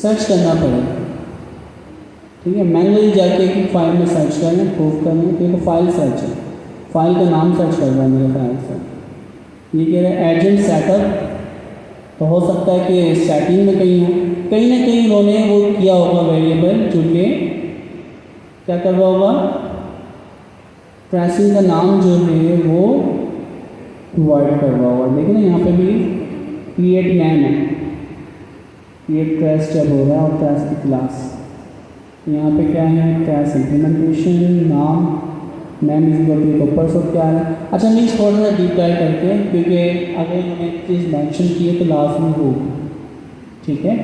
Search करना पड़ेगा। ठीक है, मैनुअली जाके एक फाइल में सर्च करना, प्रूफ करना, तो ये तो फाइल सर्च है, फाइल का नाम सर्च कर रहा है मेरे ख्याल से। ये कह रहे हैं एजेंट सेटअप, तो हो सकता है कि सेटिंग में कहीं हो, कहीं ना कहीं उन्होंने वो किया होगा वेरिएबल, जो कि क्या कर रहा होगा, ट्रेसिंग का नाम जो है वो प्रोवाइड कर रहा होगा। लेकिन यहाँ पे भी क्रिएट मैन है, क्रिएट ट्रेस जब हो रहा है और ट्रेस की क्लास, यहाँ पे क्या है, ट्रेस इम्प्लीमेंटेशन नाम मैम इज ऊपर सब क्या है। अच्छा मैं थोड़ा सा डीप डाइव करते हैं, क्योंकि अगर इन्होंने एक चीज़ मैंशन की है तो लाजमी होगी। ठीक है,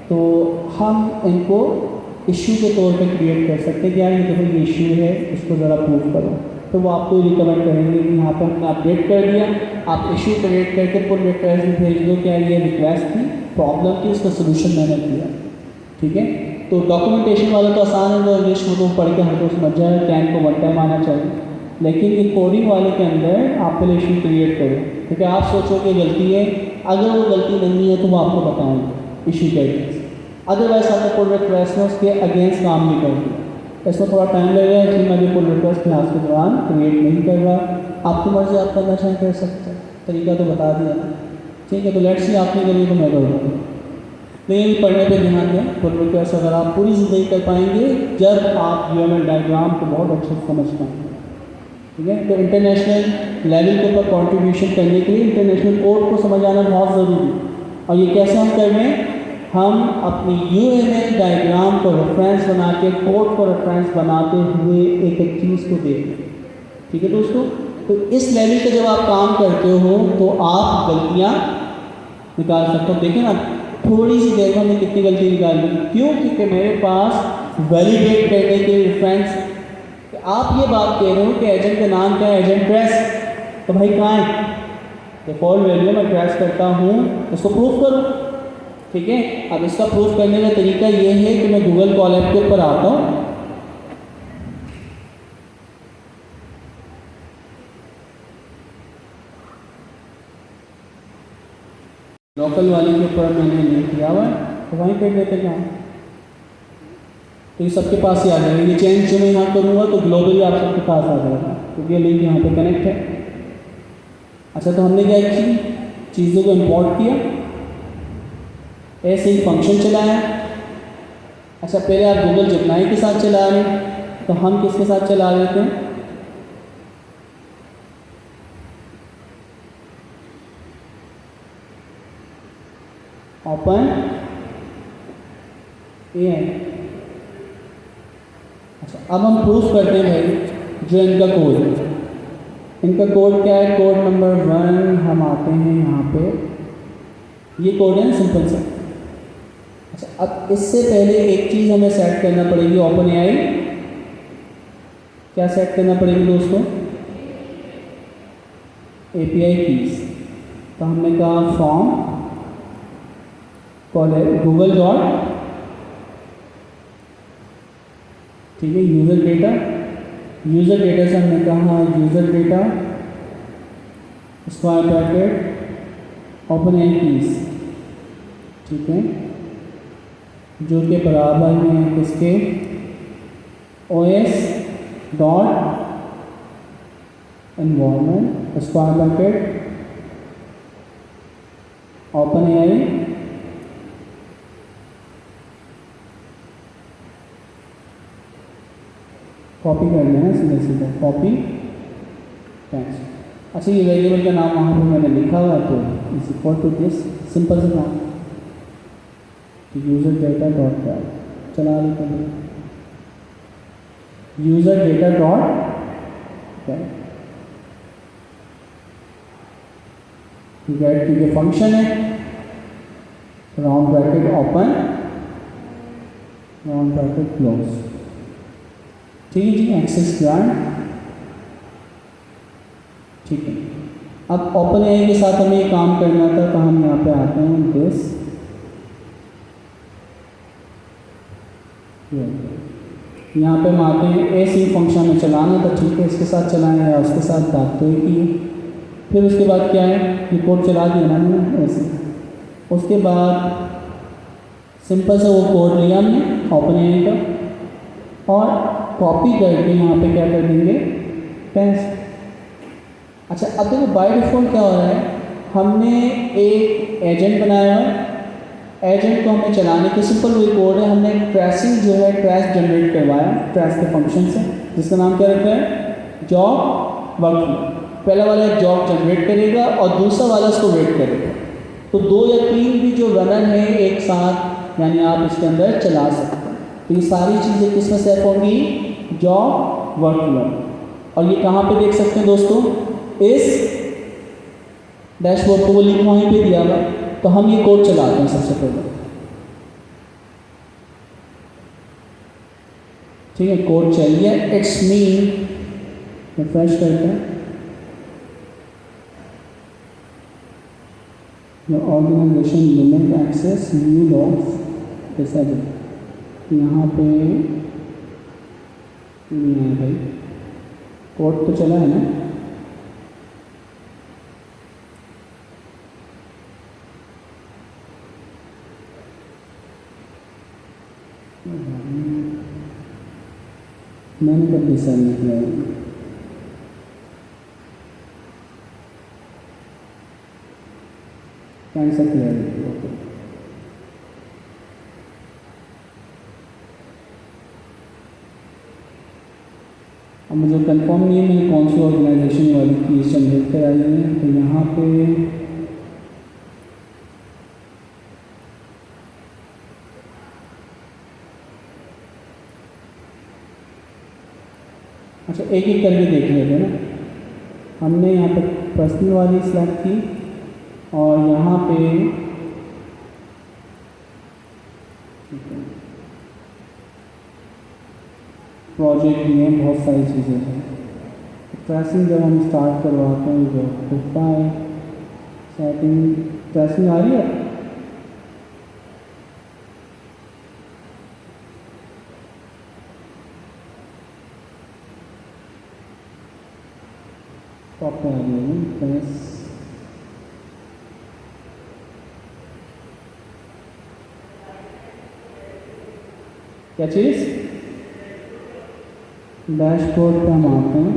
तो हम इनको इशू के तौर पे क्रिएट कर सकते हैं कि यार ये देखो ये इशू है, इसको ज़रा प्रूव करो, तो वो आपको रिकमेंड करेंगे कि यहाँ पे हमने अपडेट कर दिया, आप इशू क्रिएट करके पुल रिक्वेस्ट में भेज दो, क्या ये रिक्वेस्ट थी, प्रॉब्लम थी, इसका सोल्यूशन मैंने दिया। ठीक है, तो डॉक्यूमेंटेशन वाला तो आसान है, वो इंग्लिश में तो पढ़ के हर कोई समझ जाए, कैन को वन टाइम आना चाहिए। लेकिन ये कोडिंग वाले के अंदर आप पहले इशू क्रिएट करो, क्योंकि आप सोचो कि गलती है, अगर वो गलती नहीं है तो वो आपको बताएंगे इशू करके, अदरवाइज आपने पुल रिक्वेस्ट में उसके अगेंस्ट काम नहीं कर दिया, इसमें थोड़ा टाइम लगेगा, इसलिए मैं भी पुल रिक्वेस्ट क्लास के दौरान क्रिएट नहीं कर रहा। आपकी मर्ज़ी, आप करना चाहें कर सकते हैं, तरीका तो बता दिया। ठीक है, तो लेट्स सी आपने करिए तो मैं कर दूँगा, लेकिन पढ़ने पे ध्यान दें। पुल रिक्वेस्ट अगर आप पूरी ज़िंदगी कर पाएंगे जब आप यूएमएल डायग्राम को बहुत अच्छे से समझ पाएंगे। ठीक है, तो इंटरनेशनल लेवल के ऊपर कॉन्ट्रीब्यूशन करने के लिए इंटरनेशनल कोड को समझ आना बहुत ज़रूरी है। और ये कैसे हम कर रहे हैं, हम अपनी यूएमएल डायग्राम को रेफरेंस बना के, कोड को रेफरेंस बनाते हुए एक एक चीज़ को देख रहे हैं। ठीक है दोस्तों, तो इस लेवल पे जब आप काम करते हो तो आप गलतियाँ निकाल सकते हो। देखिए ना, थोड़ी सी देर में हमने कितनी गलती निकाली, क्यों, क्योंकि मेरे पास वैलिडेट करने के रेफरेंस, आप ये बात कह रहे हो कि एजेंट का नाम क्या है, एजेंट ट्रेस, तो भाई कहाँ है डिफॉल्ट वैल्यू, मैं ट्रेस करता हूँ, इसको प्रूफ करो। ठीक है, अब इसका प्रूफ करने का तरीका ये है कि मैं गूगल कॉलैब के ऊपर आता हूँ, लोकल वाले के ऊपर मैंने लिंक किया हुआ है, तो वहीं कर लेते हैं काम, तो ये सबके पास ही आ जाएगा। ये चेंज जो मैं यहाँ करूँगा तो ग्लोबली आप सबके पास आ जाएगा, क्योंकि ये लिंक यहाँ पे कनेक्ट है। अच्छा, तो हमने क्या की, चीज़ों को इंपोर्ट किया, ऐसे ही फंक्शन चलाया। अच्छा, पहले आप गूगल जिमनाई के साथ चला रहे हैं, तो हम किसके साथ चला रहे थे, ओपन एआई। अच्छा, अब हम प्रूफ करते हैं भाई जो इनका कोड है, इनका कोड क्या है, कोड नंबर 1, हम आते हैं यहाँ पे, ये कोड है सिंपल सा। अच्छा, अब इससे पहले एक चीज़ हमें सेट करना पड़ेगी, ओपन एआई क्या सेट करना पड़ेगी दोस्तों, एपीआई कीज। तो हमने कहा फ्रॉम गूगल डॉट, ठीक है, यूज़र डेटा, यूज़र डेटा से हमने कहा user data square bracket open AI keys. ठीक है, जो के बराबर है किसके, OS dot environment square bracket open AI copy कर लेना, सीधा सीधा कॉपी पेस्ट। अच्छा, ये वेरिएबल का नाम वहाँ पर मैंने लिखा हुआ है, तो is equal to this, simple से नाम, यूज़र डेटा डॉट गेट, चला लेते हैं यूज़र डेटा डॉट गेट की जो फंक्शन है, round bracket open round bracket close. ठीक है जी, एक्सेस ग्रांट। ठीक है, अब ओपन एआई के साथ हमें काम करना था, तो हम यहाँ पे आते हैं दिस, यहाँ पे हम आते हैं ऐसे ही फंक्शन में चलाना, तो ठीक है, इसके साथ चलाएं या उसके साथ बात तो ही की। फिर उसके बाद क्या है, ये कोड चला दिया ना मैंने ऐसे, उसके बाद सिंपल सा वो कोड लिया हमने ओपन का और कॉपी करके यहाँ पे क्या कर देंगे पेस्ट। अच्छा अब देखो बाय डिफ़ॉल्ट क्या हो रहा है, हमने एक एजेंट बनाया है, एजेंट को हमें चलाने के सिंपल वही कोड है, हमने ट्रेसिंग जो है ट्रेस जनरेट करवाया ट्रेस के फंक्शन से, जिसका नाम क्या रखा है जॉब वर्कफ्लो। पहला वाला जॉब जनरेट करेगा और दूसरा वाला उसको वेट करेगा, तो 2 या 3 भी जो रनर है एक साथ यानी आप इसके अंदर चला सकते हैं। तो ये सारी चीज़ें किस में सेट होंगी जॉब वर्कफ्लो। और ये कहाँ पे देख सकते हैं दोस्तों, इस डैशबोर्ड को वो लिंक वहीं पे दिया हुआ। तो हम ये कोड चलाते हैं सबसे पहले, ठीक है कोड चाहिए इट्स मी, रिफ्रेश करते हैं। Your organization limit access view logs disable, यहाँ पे नहीं है भाई, कोड तो चला है ना। मैंने कब डिसाइड नहीं किया है, कैंसिल किया है ओके। अब मुझे कंफर्म नहीं है मैंने कौन सी ऑर्गेनाइजेशन वाली कीज जनरेट कराई है। तो यहाँ पे अच्छा एक एक करके देख लेते हैं ना। हमने यहाँ पे पर्सनल वाली सेलेक्ट की और यहाँ पे प्रोजेक्ट दिए हैं, बहुत सारी चीज़ें हैं। ट्रेसिंग जब हम स्टार्ट करवाते हैं जो दिखता है सेटिंग ट्रेसिंग आ रही है। टॉप पे आ गई प्रेस, क्या चीज़ डैशबोर्ड पे हम आते हैं।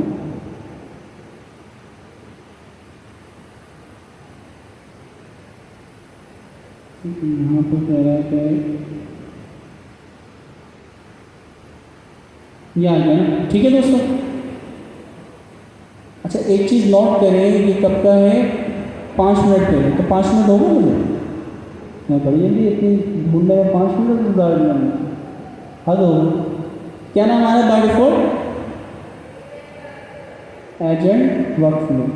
यहाँ पे कह रहा है कि ये आ गया ना, ठीक है दोस्तों। अच्छा एक चीज़ नोट करें, ये कब का है 5 मिनट पहले, तो 5 मिनट हो गए मुझे मैं बड़ी जल्दी इतनी ढूंढने में 5 मिनट गुजार दिया मैंने, हद हो गई। क्या नाम आ रहा है बाय डिफॉल्ट एजेंट वर्कफ्लो,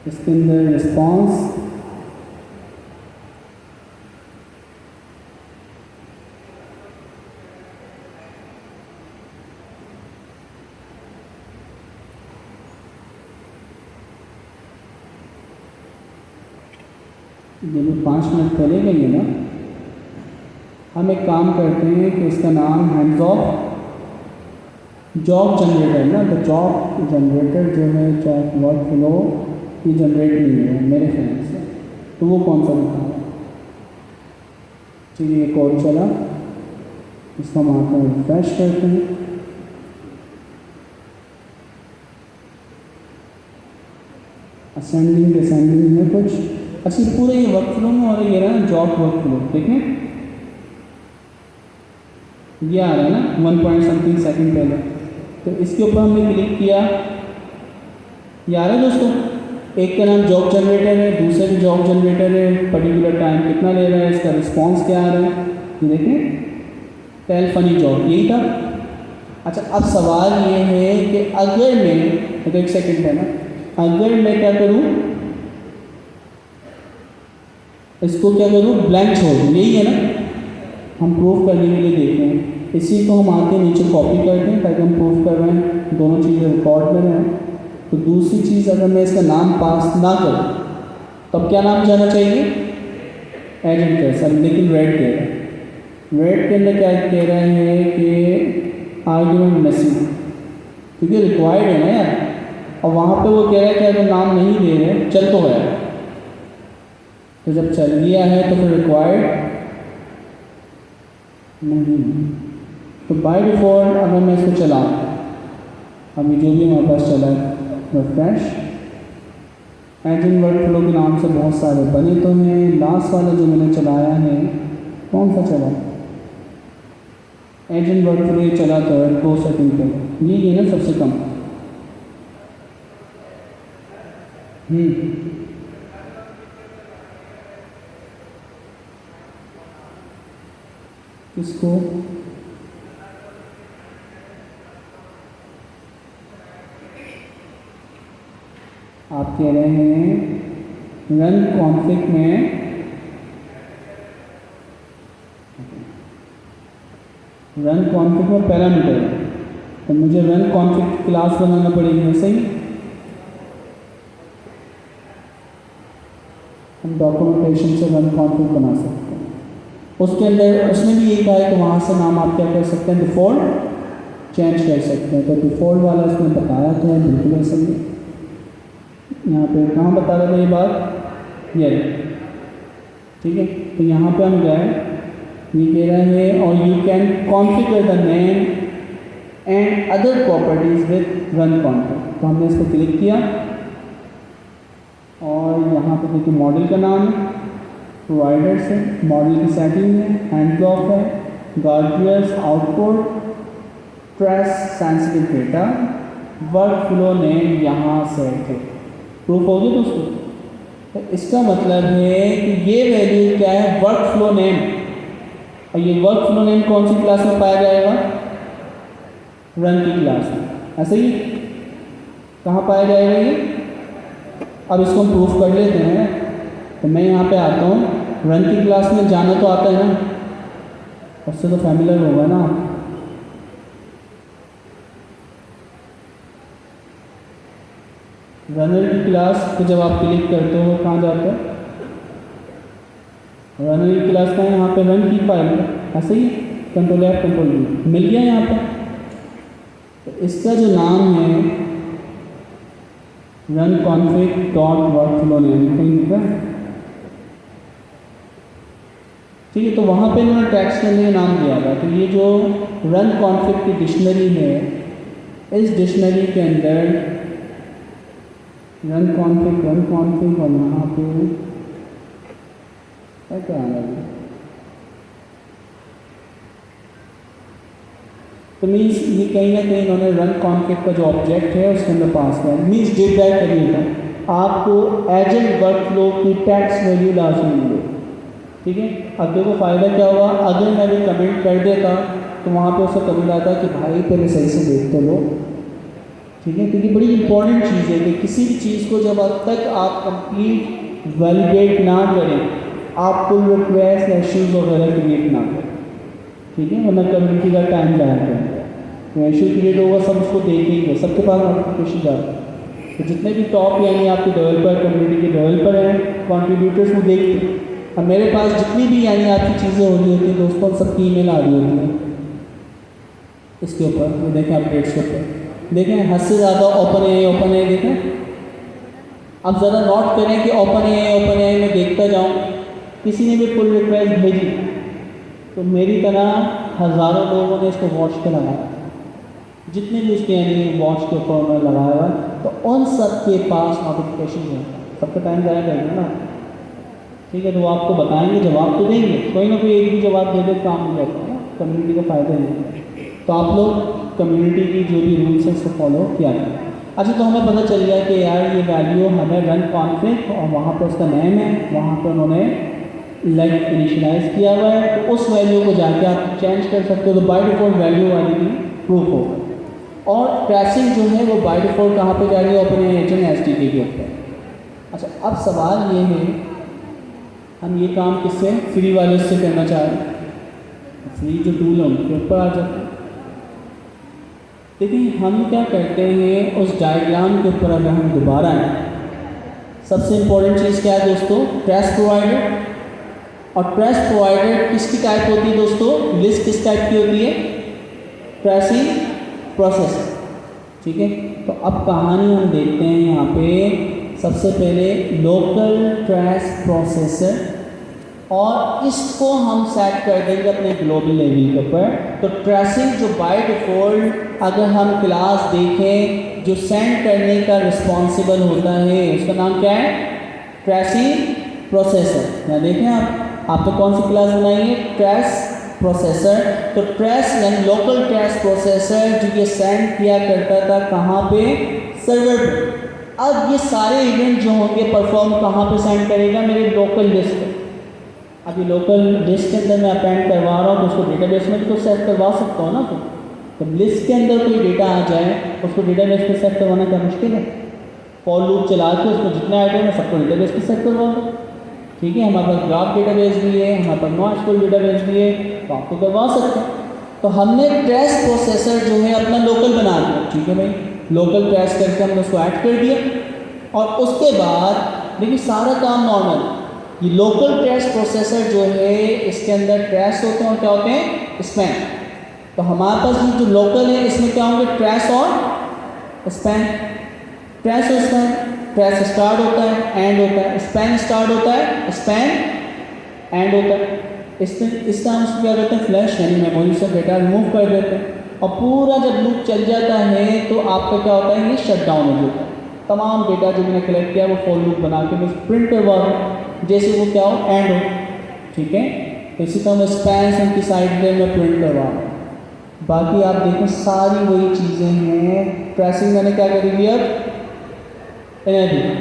इसके अंदर रिस्पॉन्स जब 5 मिनट पहले गई है ना। हम एक काम करते हैं कि इसका नाम हैंड्स ऑफ जॉब जनरेटर ना, तो जॉब जनरेटर जो है जॉब वर्कफ्लो ये जनरेट नहीं है मेरे ख्याल से, तो वो कौन सा लिखा है। चलिए एक और चला, इसका हम आपको रिफ्रेश करते हैं। असेंडिंग डिसेंडिंग है कुछ। अच्छा पूरे ये वर्कफ्लो में और ये रहा ना जॉब वर्कफ्लो, देखें ये आ रहा है ना 1 पॉइंट समथिंग सेकंड पहले। तो इसके ऊपर हमने क्लिक किया, ये आ रहा है दोस्तों, एक का नाम जॉब जनरेटर है, दूसरे भी जॉब जनरेटर है, पर्टिकुलर टाइम कितना ले रहा है, इसका रिस्पॉन्स क्या आ रहा है, ये देखें टेल फनी जॉब यही था। अच्छा अब सवाल ये है कि अगर मैं, तो एक सेकंड है ना, अगर मैं क्या करूँ इसको क्या करूँ ब्लैंक छोड़ दूँ, यही है ना। हम प्रूफ करने के लिए देखते हैं, इसी को हम आके नीचे कॉपी करते हैं ताकि हम प्रूफ कर रहे हैं दोनों चीज़ें रिकॉर्ड में रहें। तो दूसरी चीज़ अगर मैं इसका नाम पास ना करूँ तब क्या नाम जाना चाहिए एजेंट का सब, लेकिन रेड कह रहा है, रेड के अंदर क्या कह रहा है कि आर्ग्यूमेंट मिसिंग, क्योंकि रिक्वायर्ड है ना यार। और वहाँ पे वो कह रहा है कि अगर नाम नहीं दे रहे चल तो गया, तो जब चल गया है तो फिर रिक्वायर्ड नहीं। तो बाय डिफ़ॉल्ट अगर मैं इसको चलाऊँ, अभी जो भी हमारे पास चला है रिफ्रेश, एजेंट वर्क फ्लो के नाम से बहुत सारे बने तो हैं। लास्ट वाला जो मैंने चलाया है कौन सा चला, एजेंट वर्क फ्लो ये चला तो 2 सेकंड पे, ये है ना सबसे कम। किसको आप कह रहे हैं रन कॉन्फ्लिक्ट में, रन कॉन्फ्लिक्ट में पैरामीटर, तो मुझे रन कॉन्फ्लिक्ट क्लास बनाना पड़ेगी, ऐसे ही हम डॉक्यूमेंटेशन से रन कॉन्फ्लिक्ट बना सकते हैं। उसके अंदर उसने भी ये कहा है कि वहाँ से नाम आप क्या कर सकते हैं, डिफ़ॉल्ट चेंज कर सकते हैं। तो डिफ़ॉल्ट वाला इसमें बताया तो है, बिल्कुल ऐसा ही। यहाँ पे कहाँ बता रहे थे ये बात, ये ठीक है। तो यहाँ पे हम गए, ये कह रहे हैं और you can configure the name and other properties with run conflict. तो हमने इसको क्लिक किया और यहाँ पे देखिए मॉडल का नाम है, प्रोवाइडर्स है, मॉडल की सेटिंग है, हैंड ब्लॉक है, guardrails, output, trace, sensitive data, work flow name यहाँ से है। प्रूफ हो गया दोस्तों। तो इसका मतलब है कि ये वैल्यू क्या है, वर्क फ्लो नेम, और ये वर्क फ्लो नेम कौन सी क्लास में पाया जाएगा, रन की क्लास में। ऐसे ही कहाँ पाया जाएगा ये, अब इसको हम प्रूफ कर लेते हैं। तो मैं यहाँ पे आता हूँ, रन की क्लास में जाना तो आता है ना, उससे तो फैमिलियर होगा ना। रनर की क्लास को जब आप क्लिक करते हो कहाँ जाते हो, रनर की क्लास का यहाँ पे रन की फाइल है, ऐसे ही कंट्रोल F कंट्रोल V मिल गया यहाँ पर। तो इसका जो नाम है run conflict dot work flow name, कहीं लिखा है, ठीक है। तो वहाँ पे मैंने टैक्स के अंदर नाम दिया था। तो ये जो रन कॉन्फ्लिक्ट की डिक्शनरी है, इस डिक्शनरी के अंदर रन कॉन्फ्लिक्ट और यहाँ पे क्या आना है, तो मीन्स ये कहीं ना कहीं इन्होंने रन कॉन्फ्लिक्ट का जो ऑब्जेक्ट है उसके अंदर पास किया। मीन्स डिड दैट करिएगा, आपको एजेंट वर्क फ्लो की टैक्स वैल्यू लाजमी मिले, ठीक है। अब देखो फ़ायदा क्या हुआ, अगर मैं भी कमेंट कर देता तो वहाँ पे उसका कमेंट आता कि भाई पहले सही से देख तो लो, ठीक है। क्योंकि बड़ी इंपॉर्टेंट चीज़ है कि किसी भी चीज़ को जब तक आप कंप्लीट वैलिडेट ना करें, आप पुल रिक्वेस्ट इश्यूज़ वगैरह क्रिएट ना करें, ठीक है, वरना कम्युनिटी का टाइम जाया करें। तो इशू क्रिएट होगा, सब उसको देखेंगे, सबके पास नोटिफिकेशन जाता है। तो जितने भी टॉप यानी आपके डेवलपर, कम्युनिटी के डेवलपर हैं, कॉन्ट्रीब्यूटर्स वो देखते हैं। अब मेरे पास जितनी भी यानी आपकी चीज़ें हो रही होती हैं दोस्तों, सबकी ईमेल आ रही होती है इसके ऊपर, ये देखें अपडेट्स के ऊपर, देखें हद से ज़्यादा ओपन है देखें। अब ज़रा नोट करें कि ओपन है मैं देखता जाऊँ, किसी ने भी पुल रिक्वेस्ट भेजी तो मेरी तरह हज़ारों लोगों ने इसको वॉच पे लगाया, जितने भी उसके यानी वॉच के ऊपर उन्होंने लगाया हुआ, तो उन सब के पास नोटिफिकेशन है, सबका टाइम जाया करेगा ना, ठीक है। तो वो आपको बताएंगे, जवाब तो देंगे, कोई ना कोई एक भी जवाब दे दे काम हो जाता है ना, कम्युनिटी का फ़ायदा है। तो आप लोग कम्युनिटी की जो भी रूल्स हैं उसको फॉलो किया करें। अच्छा, तो हमें पता चल गया कि यार ये वैल्यू हमें रन कॉन्फ्लिक्ट और वहाँ पर उसका नेम है, वहाँ पर उन्होंने लाइक इनिशियलाइज किया हुआ है, तो उस वैल्यू को जाके आप चेंज कर सकते हो। तो बाय डिफ़ॉल्ट वैल्यू वाली भी प्रूफ होगा। और ट्रेसिंग जो है वो बाय डिफ़ॉल्ट कहाँ पे जा रही है, अपने एजेंट SDK के ऊपर। अच्छा, अब सवाल ये है, हम ये काम किससे, फ्री वाले से करना चाह रहे हैं, फ्री जो टूल है उनके ऊपर आ जाते हैं। देखिए हम क्या करते हैं, उस डायग्राम के ऊपर अगर हम दोबारा आए, सबसे इम्पोर्टेंट चीज़ क्या है दोस्तों, ट्रेस प्रोवाइडर। और ट्रेस प्रोवाइडर किसकी टाइप होती है दोस्तों, लिस्ट किस टाइप की होती है, ट्रेसिंग प्रोसेस, ठीक है। तो अब कहानी हम देखते हैं यहाँ पे सबसे पहले लोकल ट्रेस प्रोसेसर, और इसको हम सेट कर देंगे अपने ग्लोबल लेवल के ऊपर। तो ट्रेसिंग जो बाय डिफ़ॉल्ट अगर हम क्लास देखें जो सेंड करने का रिस्पॉन्सिबल होता है उसका नाम क्या है? Tracing processor. यहाँ देखें आपने कौन सी क्लास बनाई है? Trace processor. तो ट्रेस यानी लोकल ट्रेस प्रोसेसर जो ये सेंड किया करता था कहाँ पे? सर्वर पे। अब ये सारे इवेंट जो होंगे परफॉर्म कहाँ पे सेंड करेगा? मेरे लोकल डिस्क पे। अभी लोकल डिस्क के अंदर मैं अपेंड करवा रहा हूँ तो उसको डेटाबेस में तो सेट करवा सकता हूँ ना। तो लिस्ट के अंदर कोई डेटा आ जाए उसको डेटाबेस पे सेट करवाना क्या मुश्किल है? फॉर लूप चला के उसमें जितने आइटम है सबको डेटाबेस पे सेट करवा दो। ठीक है, हमारे पास ग्राफ डेटाबेस भी है, हमारे पास नोएसक्यूएल डेटाबेस भी है, तो आपको करवा सकते हैं। तो हमने ट्रेस प्रोसेसर जो है अपना लोकल बना दिया। ठीक है भाई, लोकल ट्रेस करके हमने उसको ऐड कर दिया। और उसके बाद देखिए सारा काम नॉर्मल। ये लोकल ट्रेस प्रोसेसर जो है इसके अंदर ट्रेस होते हैं और क्या होते हैं? स्पैन। तो हमारे पास ये जो लोकल है इसमें क्या होंगे? ट्रेस और स्पैन। ट्रेस और स्पैन, ट्रेस स्टार्ट होता है, एंड होता है, स्पैन स्टार्ट होता है, स्पैन एंड होता है। इस टाइम उसको क्या करते हैं? फ्लैश यानी मेमोरी से डेटा रिमूव कर देते हैं। और पूरा जब लूप चल जाता है तो आपका क्या होता है? ये शट डाउन हो जाता है। तमाम डेटा जो मैंने कलेक्ट किया वो फॉर लूप बना के मैं प्रिंट करवा रहा हूँ जैसे वो क्या हो? एंड हो। ठीक है, इसी तरह मैं स्पैन की साइड पे मैं प्रिंट करवा रहा हूँ। बाकी आप देखें सारी वही चीज़ें हैं। ट्रेसिंग मैंने क्या करी हुई? अब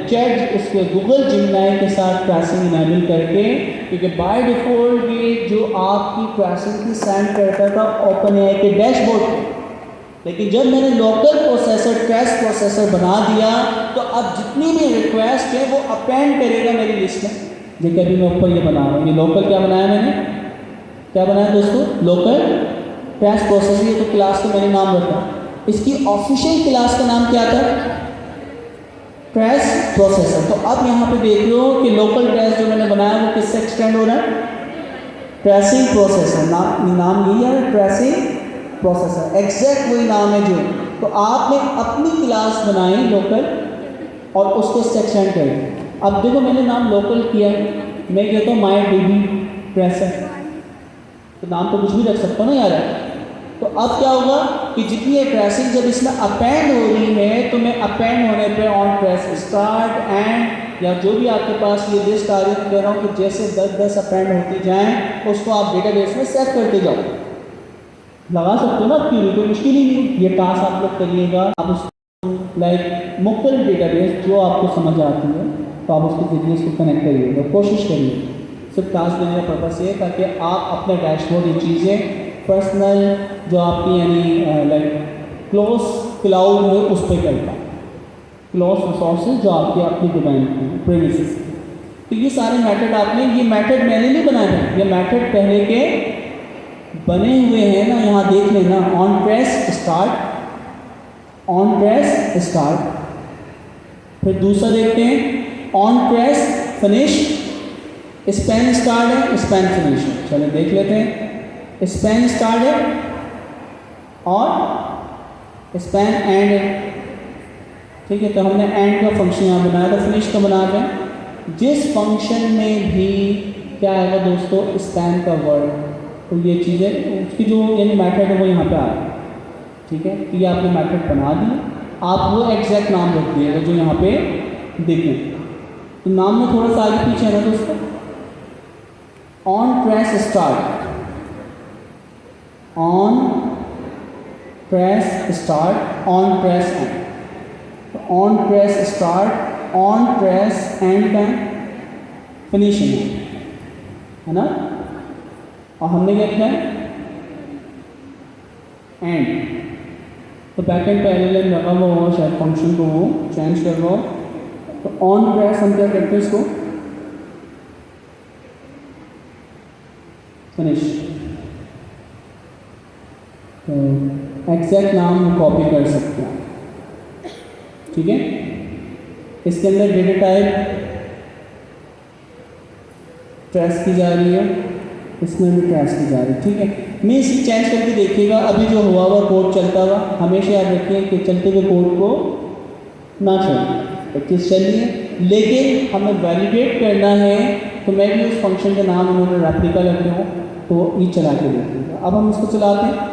चैट उसके गूगल जिमिनाई के साथ ट्रेसिंग इनेबल करके, क्योंकि बाय डिफ़ॉल्ट ये जो आपकी ट्रेसिंग की सेंड करता था ओपनएआई के डैशबोर्ड पे, लेकिन जब मैंने लोकल प्रोसेसर ट्रेस प्रोसेसर बना दिया तो अब जितनी भी रिक्वेस्ट है वो अपेंड करेगा मेरी लिस्ट में। देखिए अभी मैं ऊपर ये बना रहा हूँ, ये लोकल क्या बनाया मैंने? क्या बनाया दोस्तों? Local trace processor. ये तो क्लास का मैंने नाम रखा। इसकी ऑफिशियल क्लास का नाम क्या था? Trace processor. तो अब यहाँ पे देख लो कि लोकल ट्रेस जो मैंने बनाया वो किससे एक्सटेंड हो रहा है? Tracing processor. नाम यही है, ट्रेसिंग प्रोसेसर, एग्जैक्ट वही नाम है जो। तो आपने अपनी क्लास बनाई लोकल और उसको एक्सटेंड कर दिया। अब देखो मैंने नाम लोकल किया, मैं कहता हूँ माई डीबी ट्रेसर, तो नाम तो कुछ भी रख सकता हूँ ना यार। तो अब क्या होगा कि जितनी ये ट्रेसिंग जब इसमें अपेंड हो रही है तो मैं अपेंड होने पे ऑन ट्रेस स्टार्ट एंड या जो भी आपके पास ये लिस्ट आ रही है कह रहा हूँ कि जैसे 10 अपेंड होती जाएँ उसको आप डेटाबेस में सेट करते जाओ। लगा सकते हो ना, आपकी कोई मुश्किल ही नहीं। ये टास्क आप लोग करिएगा, आप उसको लाइक मुख्तलिफ डेटाबेस जो आपको समझ आती है तो आप उसके जरिए इसको कनेक्ट करिएगा, कोशिश करिए। सिर्फ टास्क देने का पर्पस ये ताकि आप अपने डैशबोर्ड ये चीज़ें पर्सनल जो आपकी यानी लाइक क्लोज क्लाउड है उस पर कर पाए, क्लोज रिसोर्सेज जो आपके अपनी डिमांड की प्रीमिसेस। तो ये सारे मेथड आपने, ये मेथड मैंने नहीं बनाए हैं, ये मेथड पहले के बने हुए हैं ना। यहाँ देख लेना, on press start, on press start. फिर दूसरा देखते हैं on press finish, span start है, स्पैन फिनिश है। चलिए देख लेते हैं। स्पैन स्टार्ट है और स्पैन एंड है। ठीक है, तो हमने एंड का फंक्शन यहाँ बनाया था, फिनिश का बना रहे हैं। जिस फंक्शन में भी क्या आएगा दोस्तों? स्पैन का वर्ड, तो ये चीज़ें उसकी जो यानी मेथड है वो यहाँ पे आ रहा है। ठीक है, तो ये आपने मेथड बना दी, आप वो एग्जैक्ट नाम रख दिएगा जो यहाँ पे देखें। तो नाम में थोड़ा सा आगे पीछे है ना दोस्तों। On press start, on press start, on press end. तो on press start, on press end का फिनिशिंग है ना। और हमने क्या किया? एंड। तो बैकएंड पे एलएलएम लगा हुआ हो, शायद फंक्शन को वो चेंज कर लो। तो ऑन प्रेस हम क्या करते हैं? इसको फिनिश। तो एग्जैक्ट नाम कॉपी कर सकते हैं। ठीक है, इसके अंदर डेटा टाइप ट्रेस की जा रही है, इसमें भी ट्रेस की जा रही है। ठीक है, मैं इसे चेंज करके देखिएगा। अभी जो हुआ हुआ कोड चलता हुआ, हमेशा याद रखिए कि चलते हुए कोड को ना छोड़िए। तो किस चलिए लेकिन हमें वैलिडेट करना है, तो मैं भी उस फंक्शन का नाम उन्होंने रेप्लिका लग गया तो ये चला के देखिएगा। अब हम इसको चलाते हैं।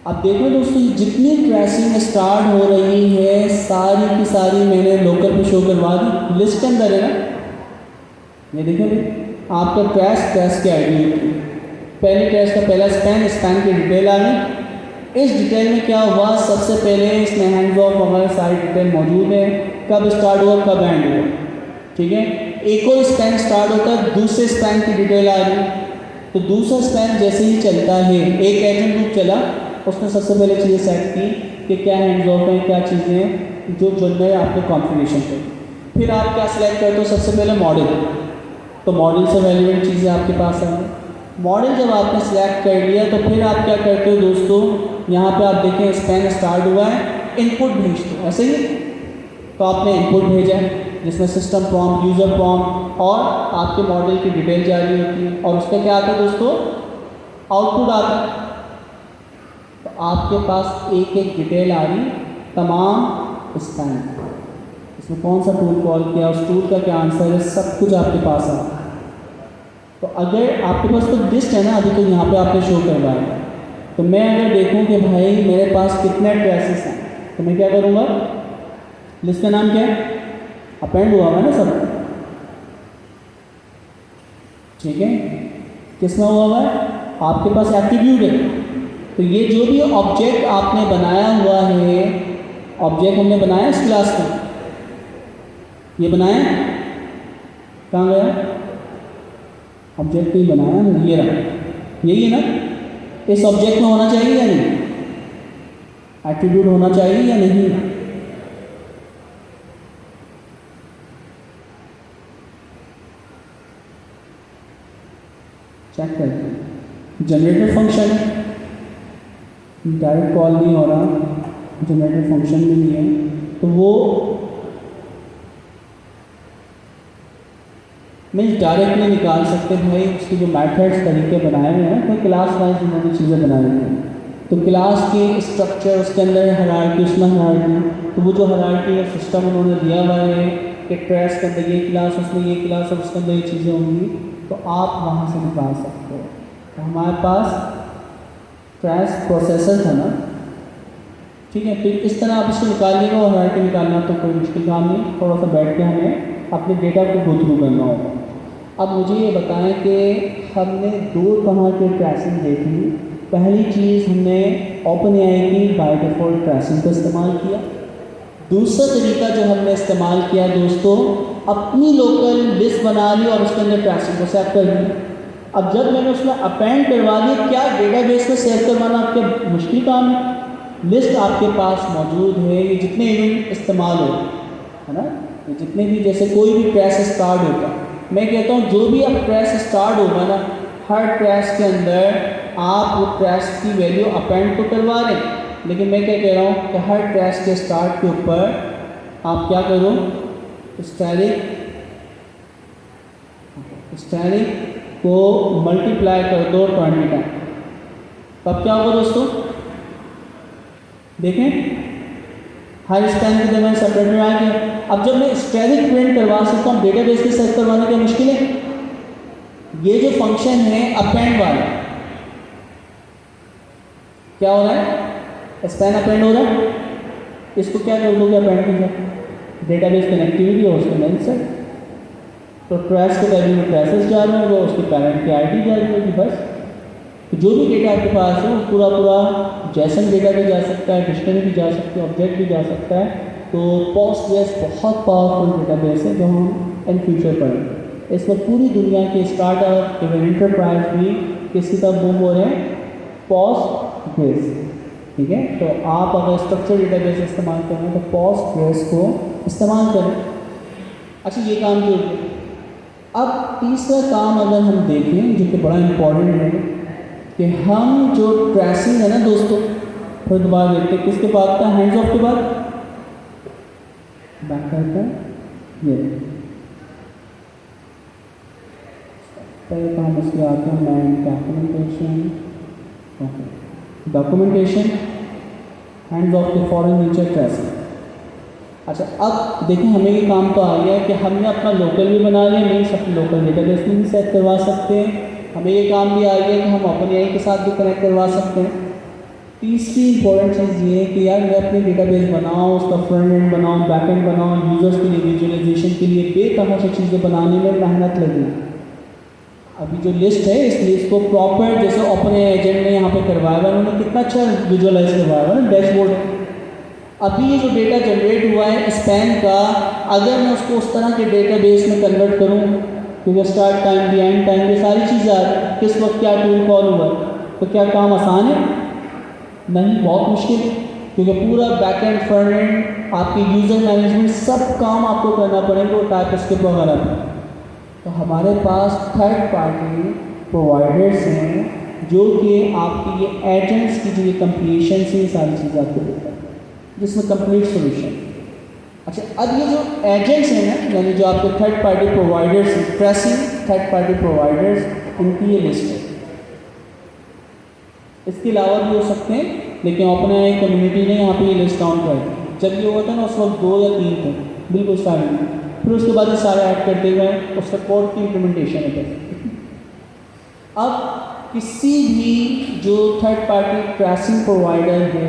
अब देखो दोस्तों, जितनी ट्रेसिंग स्टार्ट हो रही है सारी की सारी मैंने लोकल पे शो करवा दी, लिस्ट के अंदर है ना। ये देखो भाई, आपका ट्रेस की आईडी होती है, पहले ट्रेस का पहला स्पैन की डिटेल आ गई। इस डिटेल में क्या हुआ, सबसे पहले इसमें हैंड्स ऑफ वगैरह सारी डिटेल मौजूद है, कब स्टार्ट हुआ कब एंड हुआ, ठीक है। एक और स्पैन स्टार्ट होता है, दूसरे स्पैन की डिटेल आ रही, तो दूसरा स्पैन जैसे ही चलता है, एक एजेंट लूप चला, उसने सबसे पहले चीज़ें सेट की कि क्या हैंड्स ऑफ हैं, क्या चीज़ें हैं जो जुड़ना है आपके कॉन्फ़िगरेशन पे। फिर आप क्या सिलेक्ट करते हो, सबसे पहले मॉडल, तो मॉडल से रेलिवेंट चीज़ें आपके पास आ गई। मॉडल जब आपने सिलेक्ट कर लिया तो फिर आप क्या करते हो दोस्तों, यहाँ पे आप देखें स्पैन स्टार्ट हुआ है, इनपुट भेजते हो, ऐसे ही। तो आपने इनपुट भेजा है जिसमें सिस्टम प्रॉम्प्ट, यूज़र प्रॉम्प्ट और आपके मॉडल की डिटेल जारी होती है, और उसका क्या आता है दोस्तों, आउटपुट आता है। तो आपके पास एक एक डिटेल आ रही तमाम स्पैन, इसमें कौन सा टूल कॉल किया, उस टूल का क्या आंसर है, सब कुछ आपके पास आ रहा है। तो अगर आपके पास तो लिस्ट है ना, अभी तो यहाँ पे आपने शो करवाया, तो मैं अगर देखूँ कि भाई मेरे पास कितने ट्रेसेस हैं, तो मैं क्या करूँगा, लिस्ट का नाम क्या है, अपेंड हुआ है ना सब, ठीक है। किस में हुआ है, आपके पास एट्रीब्यूट है, तो ये जो भी ऑब्जेक्ट आपने बनाया हुआ है, ऑब्जेक्ट हमने बनाया इस क्लास का, ये बनाया कहाँ गया, ऑब्जेक्ट नहीं बनाया ना, ये रहा, यही है ना। इस ऑब्जेक्ट में होना चाहिए या नहीं, एट्रीब्यूट होना चाहिए या नहीं, चेक करते हैं। जनरेटर फंक्शन डायरेक्ट कॉल नहीं हो रहा, जनरेटर फंक्शन भी नहीं है, तो वो मीन्स डायरेक्ट नहीं निकाल सकते भाई, उसके जो मेथड्स तरीके बनाए हुए हैं, तो क्लास वाइज उन्होंने चीज़ें बनाई हुई हैं। तो क्लास की स्ट्रक्चर, उसके अंदर हायरार्की, उसमें हायरार्की, तो वो जो हायरार्की है सिस्टम उन्होंने दिया हुआ है कि ट्रेस के अंदर ये क्लास, उसमें ये क्लास और उसके अंदर ये चीज़ें होंगी, तो आप वहाँ से निकाल सकते हो। तो हमारे पास ट्रेस प्रोसेसर था ना, ठीक है। फिर इस तरह आप इसको निकालिएगा, और हायरार्की निकालना तो कोई मुश्किल काम नहीं, थोड़ा सा बैठ के हमें अपने डेटा को गो थ्रू करना होगा। अब मुझे ये बताएं कि हमने दो तरह के ट्रेसिंग देखी। पहली चीज़, हमने OpenAI की बाय डिफ़ॉल्ट ट्रेसिंग का इस्तेमाल किया। दूसरा तरीका जो हमने इस्तेमाल किया दोस्तों, अपनी लोकल लिस्ट बना ली और उसके अंदर ट्रेसिंग को सेव कर दी। अब जब मैंने उसमें अपेंड करवा दिया, क्या डेटाबेस में सेव करवाना आपके मुश्किल काम है, लिस्ट आपके पास मौजूद है, ये जितने इवेंट इस्तेमाल हो, है ना, ये जितने भी, जैसे कोई भी ट्रेस स्टार्ट होता, मैं कहता हूँ जो भी अब ट्रेस स्टार्ट होगा ना, हर ट्रेस के अंदर आप वो ट्रेस की वैल्यू अपेंड तो करवा रहे हैं, लेकिन मैं क्या कह रहा हूँ कि हर ट्रेस के स्टार्ट के ऊपर आप क्या करो, स्टैटिक को मल्टीप्लाई कर दो 20 टाइम। तब क्या होगा दोस्तों, देखें हर स्पैन के दरमियान सेपरेटर आ गया। अब जब मैं स्टैटिक प्रिंट करवा सकता हूँ, डेटाबेस के सेट करवाने की मुश्किल है। ये जो फंक्शन है अपेंड वाला, क्या हो रहा है, स्पैन अपेंड हो रहा है, इसको क्या कर दोगे अपेंड कर जाए, डेटाबेस कनेक्टिविटी और उसके मेन सेट, तो ट्रेस के वैल्यू में ट्रेसेस जा रहे होगा, उसके पैरेंट की आईडी जा रही होगी, बस। तो जो भी डेटा आपके पास है वो पूरा जैसन डेटा भी जा सकता है, डिक्शनरी भी जा सकती है, ऑब्जेक्ट भी जा सकता है। तो पोस्टग्रेस बहुत पावरफुल डेटाबेस है जो हम इन फ्यूचर पढ़ेंगे। इसमें पूरी दुनिया के स्टार्टअप इवन एंटरप्राइज भी किसी तरह बूम हो रहे हैं पोस्टग्रेस, ठीक है। तो आप अगर स्ट्रक्चर डेटाबेस इस्तेमाल करें तो पोस्टग्रेस को इस्तेमाल करें। अच्छा, ये काम भी हो गया। अब तीसरा काम अगर हम देखें जो कि बड़ा इम्पोर्टेंट है कि हम जो ट्रेसिंग है ना दोस्तों, फिर दोबारा देखते हैं किसके बाद का, हैंड्स ऑफ के बाद बैक करता है ये पहले काम उसके आते हैं man documentation. Okay, documentation hands of के फॉरेन नेचर ट्रेसिंग। अच्छा, अब देखें हमें ये काम तो आ गया है कि हमने अपना लोकल भी बना लिया, नहीं सब लोकल डेटाबेस में भी सेट करवा सकते हैं। हमें ये काम भी आ गया कि हम ओपन एआई के साथ भी कनेक्ट करवा सकते हैं। तीसरी इंपॉर्टेंट चीज़ ये है कि यार मैं अपनी डेटाबेस बनाऊँ, उसका फ्रंट एंड बनाऊँ, बैक एंड बनाऊँ, यूज़र्स के लिए विजुअलाइजेशन के लिए बेतहाशा चीज़ें बनाने में मेहनत लगी। अभी जो लिस्ट है इस लिस्ट को प्रॉपर जैसे ओपन एआई एजेंट ने यहाँ पे करवाया हुआ है, उन्होंने कितना अच्छा विजुअलाइज करवाया हुआ है ना, डैशबोर्ड। अभी ये जो डेटा जनरेट हुआ है स्पैन का, अगर मैं उसको उस तरह के डेटाबेस में कन्वर्ट करूँ, क्योंकि स्टार्ट टाइम भी एंड टाइम ये सारी चीज़ें आ रही, किस वक्त क्या टूल कॉल हुआ, तो क्या काम आसान है? नहीं, बहुत मुश्किल है। क्योंकि पूरा बैक एंड फ्रंट एंड आपके यूज़र मैनेजमेंट सब काम आपको करना पड़ेगा और टाइपस्क्रिप्ट वगैरह पर। तो हमारे पास थर्ड पार्टी प्रोवाइडर्स हैं जो कि आपकी ये एजेंट्स की जो ये कंप्लीशन से ये सारी चीज़ें आपको देता है, जिसमें कंप्लीट सोल्यूशन। अच्छा, अब ये जो एजेंट्स हैं ना, यानी जो आपके थर्ड पार्टी प्रोवाइडर्स हैं, ट्रेसिंग थर्ड पार्टी प्रोवाइडर्स, उनकी ये लिस्ट है। इसके अलावा भी हो सकते हैं, लेकिन ओपन एआई कम्युनिटी ने यहाँ पे ये लिस्ट डाउन कर दी। जब ये हुआ था ना उस वक्त 2 या 3 थे बिल्कुल स्टार्टिंग में, फिर उसके बाद ये सारे ऐड करते गए, उसका कोड की इम्प्लीमेंटेशन है। अब किसी भी जो थर्ड पार्टी ट्रेसिंग प्रोवाइडर है,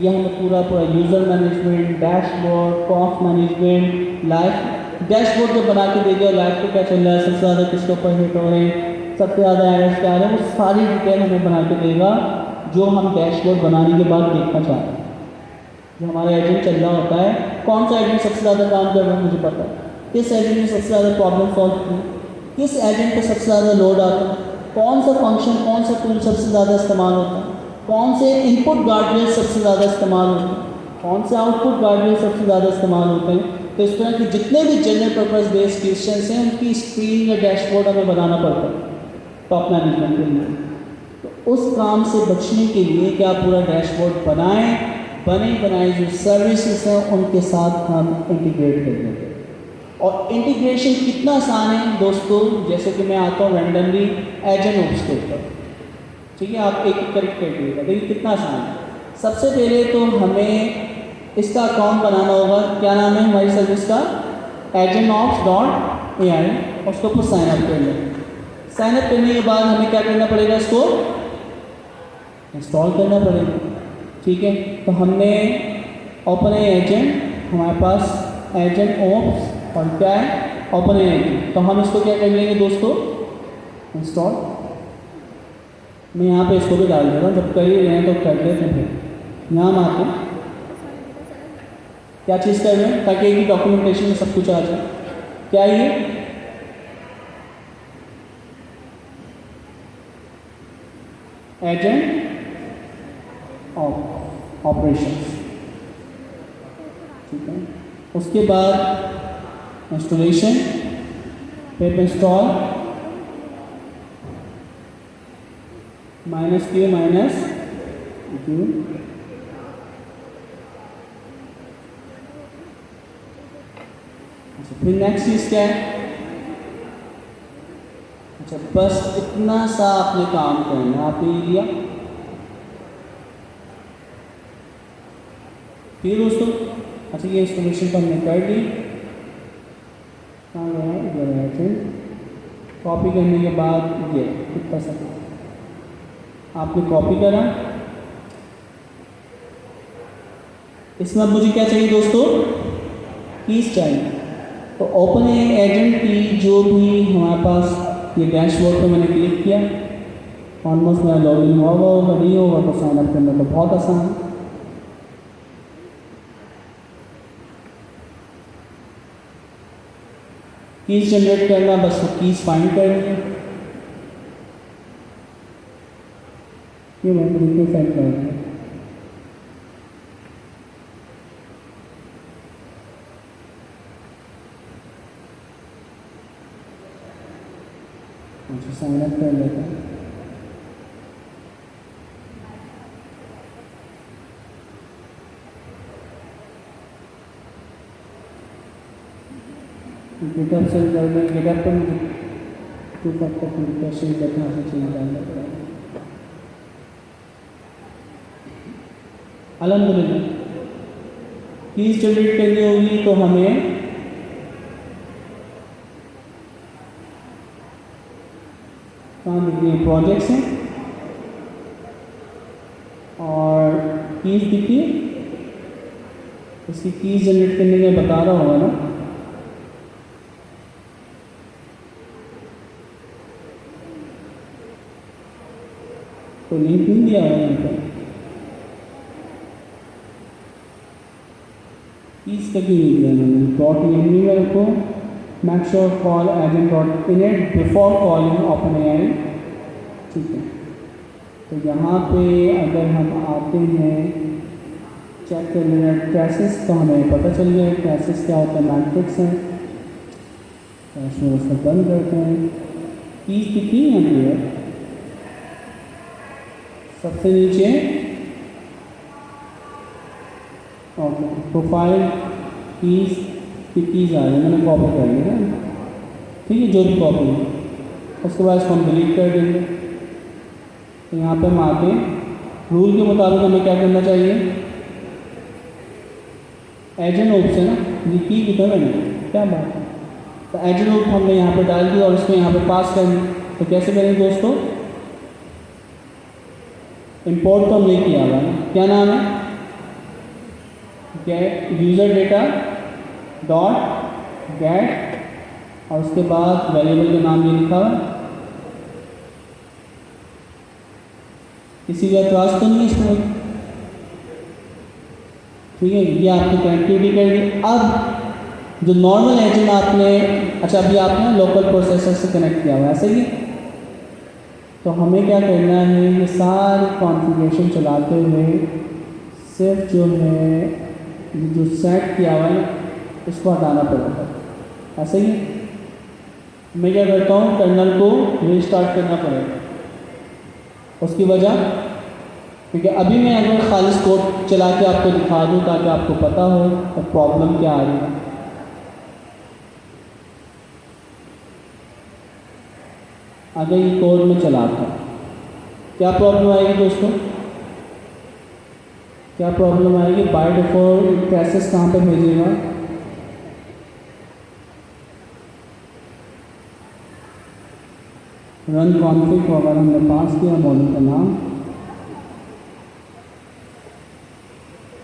यह हमें पूरा user management, dashboard, cost management, life dashboard जब बना के देगा, लाइफ को क्या चल रहा है, सबसे ज़्यादा किसके ऊपर हिट हो रहे हैं, सबसे ज़्यादा एरर्स क्या आ रहे हैं, वो सारी डिटेल हमें बना के देगा जो हम डैशबोर्ड बनाने के बाद देखना चाहते हैं। जो हमारा एजेंट चल रहा होता है, कौन सा एजेंट सबसे ज़्यादा काम कर रहा है मुझे पता है, किस एजेंट ने सबसे ज़्यादा प्रॉब्लम सॉल्व की, किस एजेंट पर सबसे ज़्यादा लोड आता है, कौन सा फंक्शन, कौन सा टूल सबसे ज़्यादा इस्तेमाल होता है, कौन से इनपुट गार्डवेयर सबसे ज़्यादा इस्तेमाल होते हैं, कौन से आउटपुट गार्डवेयर सबसे ज़्यादा इस्तेमाल होते हैं। तो इस तरह के जितने भी जनरल पर्पस बेस्ड क्वेश्चंस हैं, उनकी स्क्रीन या डैशबोर्ड हमें बनाना पड़ता है टॉप मैनेजमेंट के लिए। तो उस काम से बचने के लिए क्या पूरा डैशबोर्ड बनाएं, बने बनाए जो सर्विसेज हैं उनके साथ हम इंटीग्रेट कर देंगे। और इंटीग्रेशन कितना आसान है दोस्तों, जैसे कि मैं आता हूँ रैंडमली एजेंट ओप्स के ऊपर, ठीक है, आप एक एक करके करिएगा, देखिए कितना आसान है। सबसे पहले तो हमें इसका अकाउंट बनाना होगा। क्या नाम है हमारी सर्विस का? agenops.ai। उसके ऊपर साइन अप कर लें। साइन अप करने के बाद हमें क्या करना पड़ेगा, इसको इंस्टॉल करना पड़ेगा, ठीक है। तो हमने ओपन एआई एजेंट, हमारे पास एजेंट ओप्स और क्या है ओपन एआई, तो हम इसको क्या कर लेंगे दोस्तों, इंस्टॉल। मैं यहाँ पे इसको भी डाल देता हूँ, जब कर ही रहे हैं तो कर लेते हैं। फिर यहाँ हम आते हैं, क्या चीज़ कर रहे हैं ताकि एक ही डॉक्यूमेंटेशन में सब कुछ आ जाए। क्या ये एजेंट ऑपरेशंस, ठीक है। उसके बाद इंस्टॉलेशन, फिर इंस्टॉल -q -q, अच्छा फिर नेक्स्ट चीज़ क्या है, अच्छा बस इतना सा आपने काम करना, आपने ये लिया। ठीक है दोस्तों, अच्छा ये इंस्टॉलेशन तो हमने कर दी। कहाँ गया है, इधर है एजेंट। कॉपी करने के बाद ये कितना सा आपने कॉपी करा। इसमें अब मुझे क्या चाहिए दोस्तों, कीज चाहिए। तो ओपन एआई एजेंट की जो भी हमारे पास ये डैशबोर्ड पे मैंने क्लिक किया, ऑलमोस्ट मेरा लॉगिन हुआ होगा, नहीं होगा तो साइन अप करना तो बहुत आसान है। कीज जनरेट करना, बस वो कीज फाइंड करनी है। ये मैं बिल्कुल फाइंड करूँगा। अच्छा साइन अप कर लेता हूँ। गिटहब से गिटहब पर मुझे 2 फैक्टर ऑथेंटिकेशन करना चाहिए, डालना पड़ेगा। अल्हम्दुलिल्लाह कीज जनरेट करनी होगी तो हमें कहाँ दिखनी है, प्रोजेक्ट्स हैं और कीज दिखी है। इसकी कीज जनरेट करने के बता रहा होगा ना, तो लिंक नहीं दिया है यहाँ पर, कीज तक ही नहीं दिया मैंने। डॉट एम में रखो, make sure call agent dot init before calling open AI. ठीक है, तो यहाँ पे अगर हम आते हैं चेक कर लेना ट्रेसेस, तो हमें पता चल गया ट्रेसेस क्या होता है, मैट्रिक्स है। तो उसको बंद करते हैं। कीज कितनी यहाँ पे है, सबसे नीचे ओके, प्रोफाइल कीज की कीज आ रही है, मैंने कॉपी कर ली है। ठीक है, जो भी कॉपी है उसके बाद इसको हम डिलीट कर देंगे। तो यहाँ पे हम आते हैं, रूल के मुताबिक हमें क्या करना चाहिए, एजेंट ओप से ना ये की की तरह है, क्या बात है। तो एजेंट ओप हमने यहाँ पे डाल दिया और इसको यहाँ पे पास करना। तो कैसे करेंगे दोस्तों, इंपोर्ट तो हमने किया हुआ है, क्या नाम है, gate user data dot gate और उसके बाद वेरिएबल का नाम ये लिखा हुआ। किसी का एतराज़ तो नहीं है इसमें, ठीक है। ये आपने कनेक्टिविटी कर दी। अब जो नॉर्मल एजेंट आपने, अच्छा अभी आपने लोकल प्रोसेसर से कनेक्ट किया हुआ है ऐसे ही, तो हमें क्या करना है, ये सारी कॉन्फ़िगरेशन चलाते हुए सिर्फ जो है जो सेट किया हुआ है इसको हटाना पड़ेगा ऐसे ही। मैं क्या करता हूँ, कर्नल को रीस्टार्ट करना पड़ेगा। उसकी वजह क्योंकि अभी मैं अगर खालिस कोड चला के आपको दिखा दूँ ताकि आपको पता हो तो प्रॉब्लम क्या आ रही है। अगर ये कोड में चलाता हूँ क्या प्रॉब्लम आएगी दोस्तों, क्या प्रॉब्लम आएगी, बाय डिफॉल्ट प्रोसेस कहाँ पे भेजेगा, रन कॉन्फ़िग वगैरह हमने पास किया मॉड्यूल का नाम,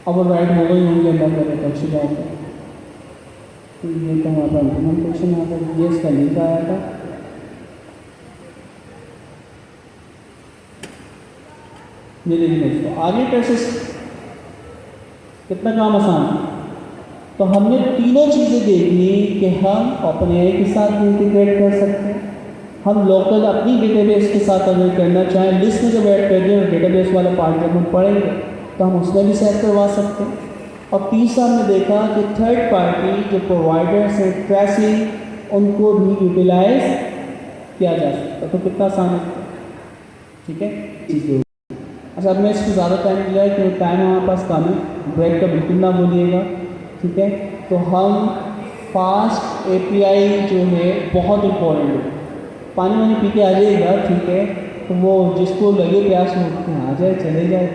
अब राइट हो गई होंगे, अल्लाह करे तो अच्छी बात है। तो ये तो हमारा इम्प्लीमेंटेशन यहाँ पर ये इसका लिंक आया था। ये देखिए दोस्तों, आगे प्रोसेस कितना काम आसान है। तो हमने तीनों चीज़ें देखनी कि हम ओपन एआई के साथ इंटीग्रेट कर सकते हैं, हम लोकल अपनी डेटाबेस के साथ अगर करना चाहें, लिस्ट में जब ऐड कर दें और डेटाबेस वाला पार्ट जब हम पढ़ेंगे तो हम उसमें भी सेट करवा सकते हैं। और तीसरा हमने देखा कि थर्ड पार्टी जो प्रोवाइडर्स हैं ट्रेसिंग, उनको भी यूटिलाइज किया जा सकता है। तो कितना आसान है, ठीक है। अच्छा, अब मैं इसको ज़्यादा टाइम लिया है क्योंकि टाइम हमारे पास कम है, ब्रेक का बिल्कुल ना बोलिएगा, ठीक है। तो हम फास्ट एपीआई जो है बहुत इम्पोर्टेंट है, पानी वानी पी के आ जाइएगा, ठीक है। तो वो जिसको लगे प्यास में आ जाए चले जाए,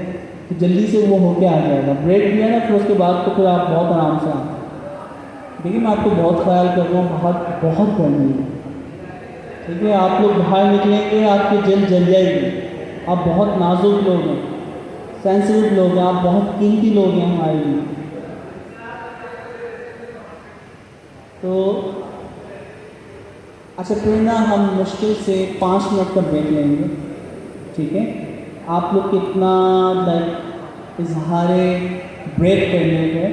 तो जल्दी से वो होके आ जाएगा। ब्रेक दिया ना फिर उसके बाद तो फिर आप बहुत आराम से आए। देखिए मैं आपको बहुत ख्याल कर रहा हूँ, बहुत बहुत गर्मी है, ठीक है। आप लोग बाहर निकलेंगे आपकी जल्द जल जाएगी, आप बहुत नाजुक लोग हैं, सेंसिटिव लोग हैं, आप बहुत कीमती लोग हैं हमारे लिए। तो अच्छा फिर ना हम मुश्किल से 5 मिनट का ब्रेक लेंगे, ठीक है। आप लोग कितना लाइक इजहार ब्रेक करने के,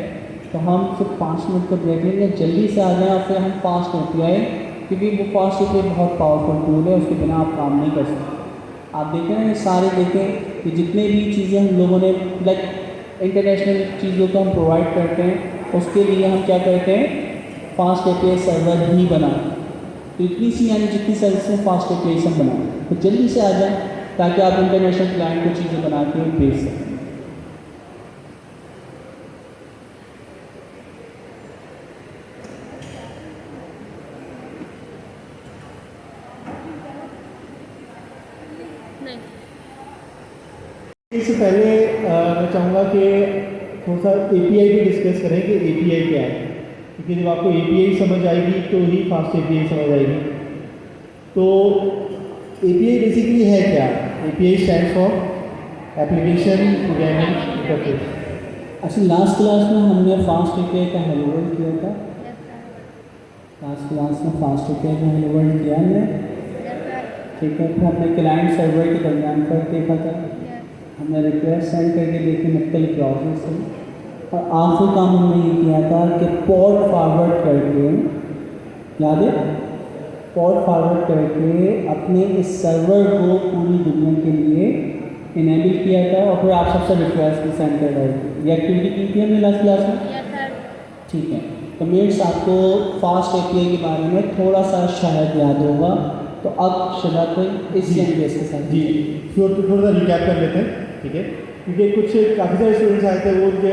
तो हम सिर्फ 5 मिनट का ब्रेक लेंगे, जल्दी से आ जाएं और फिर हम फास्ट एपीआई, क्योंकि वो फास्ट एपीआई बहुत पावरफुल टूल है, उसके बिना आप काम नहीं कर सकते। आप देखें ना ये सारे देखें कि जितने भी चीज़ें हम लोगों ने लाइक इंटरनेशनल चीज़ों को हम प्रोवाइड करते हैं, उसके लिए हम क्या करते हैं, फास्ट एपीआई सर्वर ही बनाएं। तो इतनी सी यानी जितनी सर्विसेज फास्ट एपीआई हम बनाएं, तो जल्दी से आ जाए ताकि आप इंटरनेशनल क्लाइंट को चीज़ें बना के भेज सकें। इससे पहले मैं चाहूँगा कि थोड़ा सा API भी डिस्कस करें कि API क्या है, क्योंकि जब आपको API समझ आएगी तो ही फास्ट API समझ आएगी। तो API बेसिकली है क्या? API stands for application programming interface. अच्छा, लास्ट क्लास में हमने फास्ट API का हेलो वर्ल्ड किया था। लास्ट क्लास में फास्ट API का हेलो वर्ल्ड किया हमने, ठीक है। फिर हमने क्लाइंट सर्वर के दरमियान फर्क देखा था, हमने रिक्वेस्ट सेंड करके देखी मुख्तलिफ ब्राउज़र से, और आखिरी काम हमने ये किया था कि पोर्ट फॉरवर्ड करके, याद है, पोर्ट फॉरवर्ड करके अपने इस सर्वर को पूरी दुनिया के लिए इनेबल किया था, और फिर आप सबसे रिक्वेस्ट भी सेंड कर रहे थे। ये एक्टिविटी की थी हमने लास्ट क्लास में, ठीक है। तो मेट्स आपको फास्ट API के बारे में थोड़ा सा शायद याद होगा, तो अब शुरुआत इस लैंग्वेज के साथ जी थोड़ा सा रिकैप कर लेते हैं, ठीक है। क्योंकि कुछ काफ़ी सारे स्टूडेंट्स आए थे, वो जो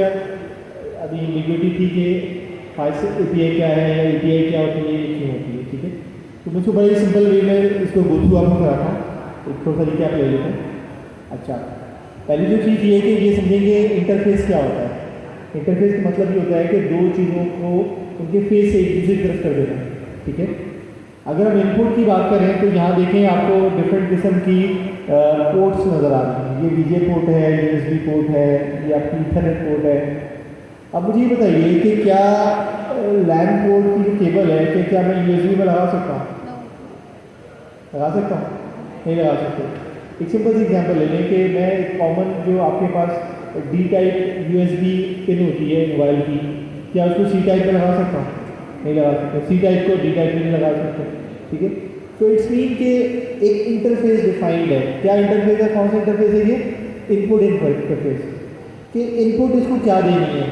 अभी लिक्विडिटी थी कि फास्ट API क्या है या API क्या होती है, क्यों होती है, ठीक है। तो मैं इसको बड़े सिंपल वे में इसको गो थ्रू आपको कराता हूँ, थोड़ा सा रिकैप ले लेते हैं। अच्छा, पहली जो चीज़ ये है कि ये समझेंगे इंटरफेस क्या होता है। इंटरफेस का मतलब ये होता है कि दो चीज़ों को उनके फेस से एक दूसरे की तरफ कर देना, ठीक है। अगर हम इनपुट की बात करें तो यहाँ देखें आपको डिफरेंट किस्म की पोर्ट्स नज़र आ रही हैं। ये VGA पोर्ट है, USB पोर्ट है, ये आपकी ईथरनेट पोर्ट है। अब मुझे ये बताइए कि क्या LAN पोर्ट की जो केबल है कि क्या मैं USB में लगा सकता हूँ? लगा सकता हूँ? नहीं लगा सकते। एक सिंपल सी एग्जांपल ले लें कि मैं एक कॉमन जो आपके पास D टाइप USB पिन होती है मोबाइल की, क्या उसको C टाइप में लगा सकता हूँ? नहीं लगा सकते। C टाइप को D टाइप में नहीं लगा सकते, ठीक है। तो इट्स मीन कि एक इंटरफेस डिफाइंड है। क्या इंटरफेस है? कौन सा इंटरफेस है ये? Input interface. कि इनपुट इसको क्या देनी है,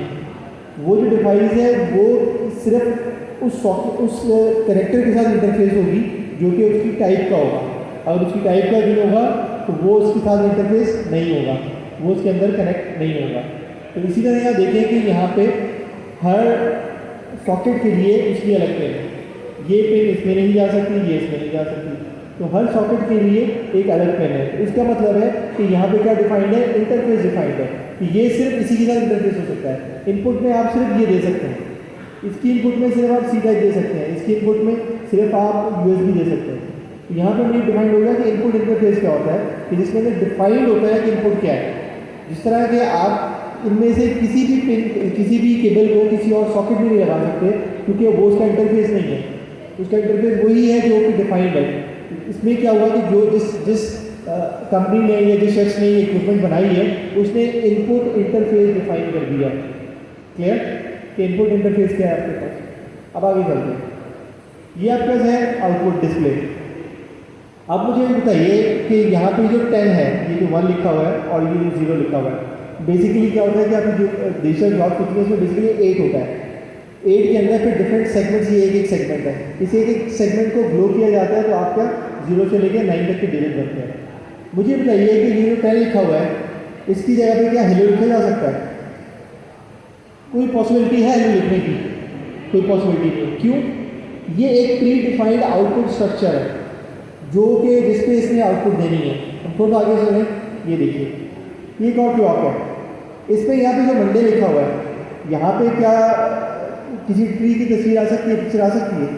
वो जो डिवाइस है वो सिर्फ उस करेक्टर के साथ इंटरफेस होगी जो कि उसकी टाइप का होगा। अगर उसकी टाइप का नहीं होगा तो वो उसके साथ इंटरफेस नहीं होगा, वो उसके अंदर कनेक्ट नहीं होगा। तो इसी तरह यहाँ देखें कि यहाँ पे हर सॉकेट के लिए उसकी अलग पिन है। ये पिन इसमें नहीं जा सकती, ये इसमें नहीं जा सकती, तो हर सॉकेट के लिए एक अलग पिन है। तो इसका मतलब है कि यहाँ पे क्या डिफाइंड है? इंटरफेस डिफाइंड है कि ये सिर्फ इसी के साथ इंटरफेस हो सकता है। इनपुट में आप सिर्फ ये दे सकते हैं, इसकी इनपुट में सिर्फ आप C टाइप दे सकते हैं, इसकी इनपुट में सिर्फ आप USB दे सकते हैं। तो यहाँ पर ये डिफाइंड होगा कि इनपुट इंटरफेस क्या होता है, कि जिसमें डिफाइंड होता है कि इनपुट क्या है। जिस तरह के आप इनमें से किसी भी पिन, किसी भी केबल को किसी और सॉकेट में नहीं लगा सकते, क्योंकि वो उसका इंटरफेस नहीं है। उसका इंटरफेस वही है जो कि डिफाइंड है। इसमें क्या हुआ कि जो जिस कंपनी ने या जिस शख्स ने ये इक्विपमेंट बनाई है उसने इनपुट इंटरफेस डिफाइन कर दिया। क्लियर कि इनपुट इंटरफेस क्या है आपके पास। अब आगे चलते हैं। ये आपके पास है आउटपुट डिस्प्ले। अब मुझे बताइए कि यहाँ पे जो 10 है, ये जो 1 लिखा हुआ है और ये जो 0 लिखा हुआ है, बेसिकली क्या होता है कि आपकी जो डिजिटल क्लॉक कितनी है उसमें बेसिकली 8 होता है। 8 के अंदर फिर डिफरेंट सेगमेंट्स, ये एक सेगमेंट है। इस एक सेगमेंट को ग्लो किया जाता है तो आपका 0 से लेकर 9 तक के डिजिट बनते हैं। मुझे बताइए कि ये जो 10 लिखा हुआ है इसकी जगह पे क्या हेलो लिखा जा सकता है? कोई पॉसिबिलिटी है हेलो लिखने की? कोई पॉसिबिलिटी नहीं। क्यों? ये एक प्री डिफाइंड आउटपुट स्ट्रक्चर है जो कि जिसपे इसने आउटपुट देनी है। हम थोड़ा आगे चलें, ये देखिए, ये एक और क्लॉक है। इस पर यहाँ पे जो मंडे लिखा हुआ है, यहाँ पे क्या किसी ट्री की तस्वीर आ सकती है, पिक्चर आ सकती है?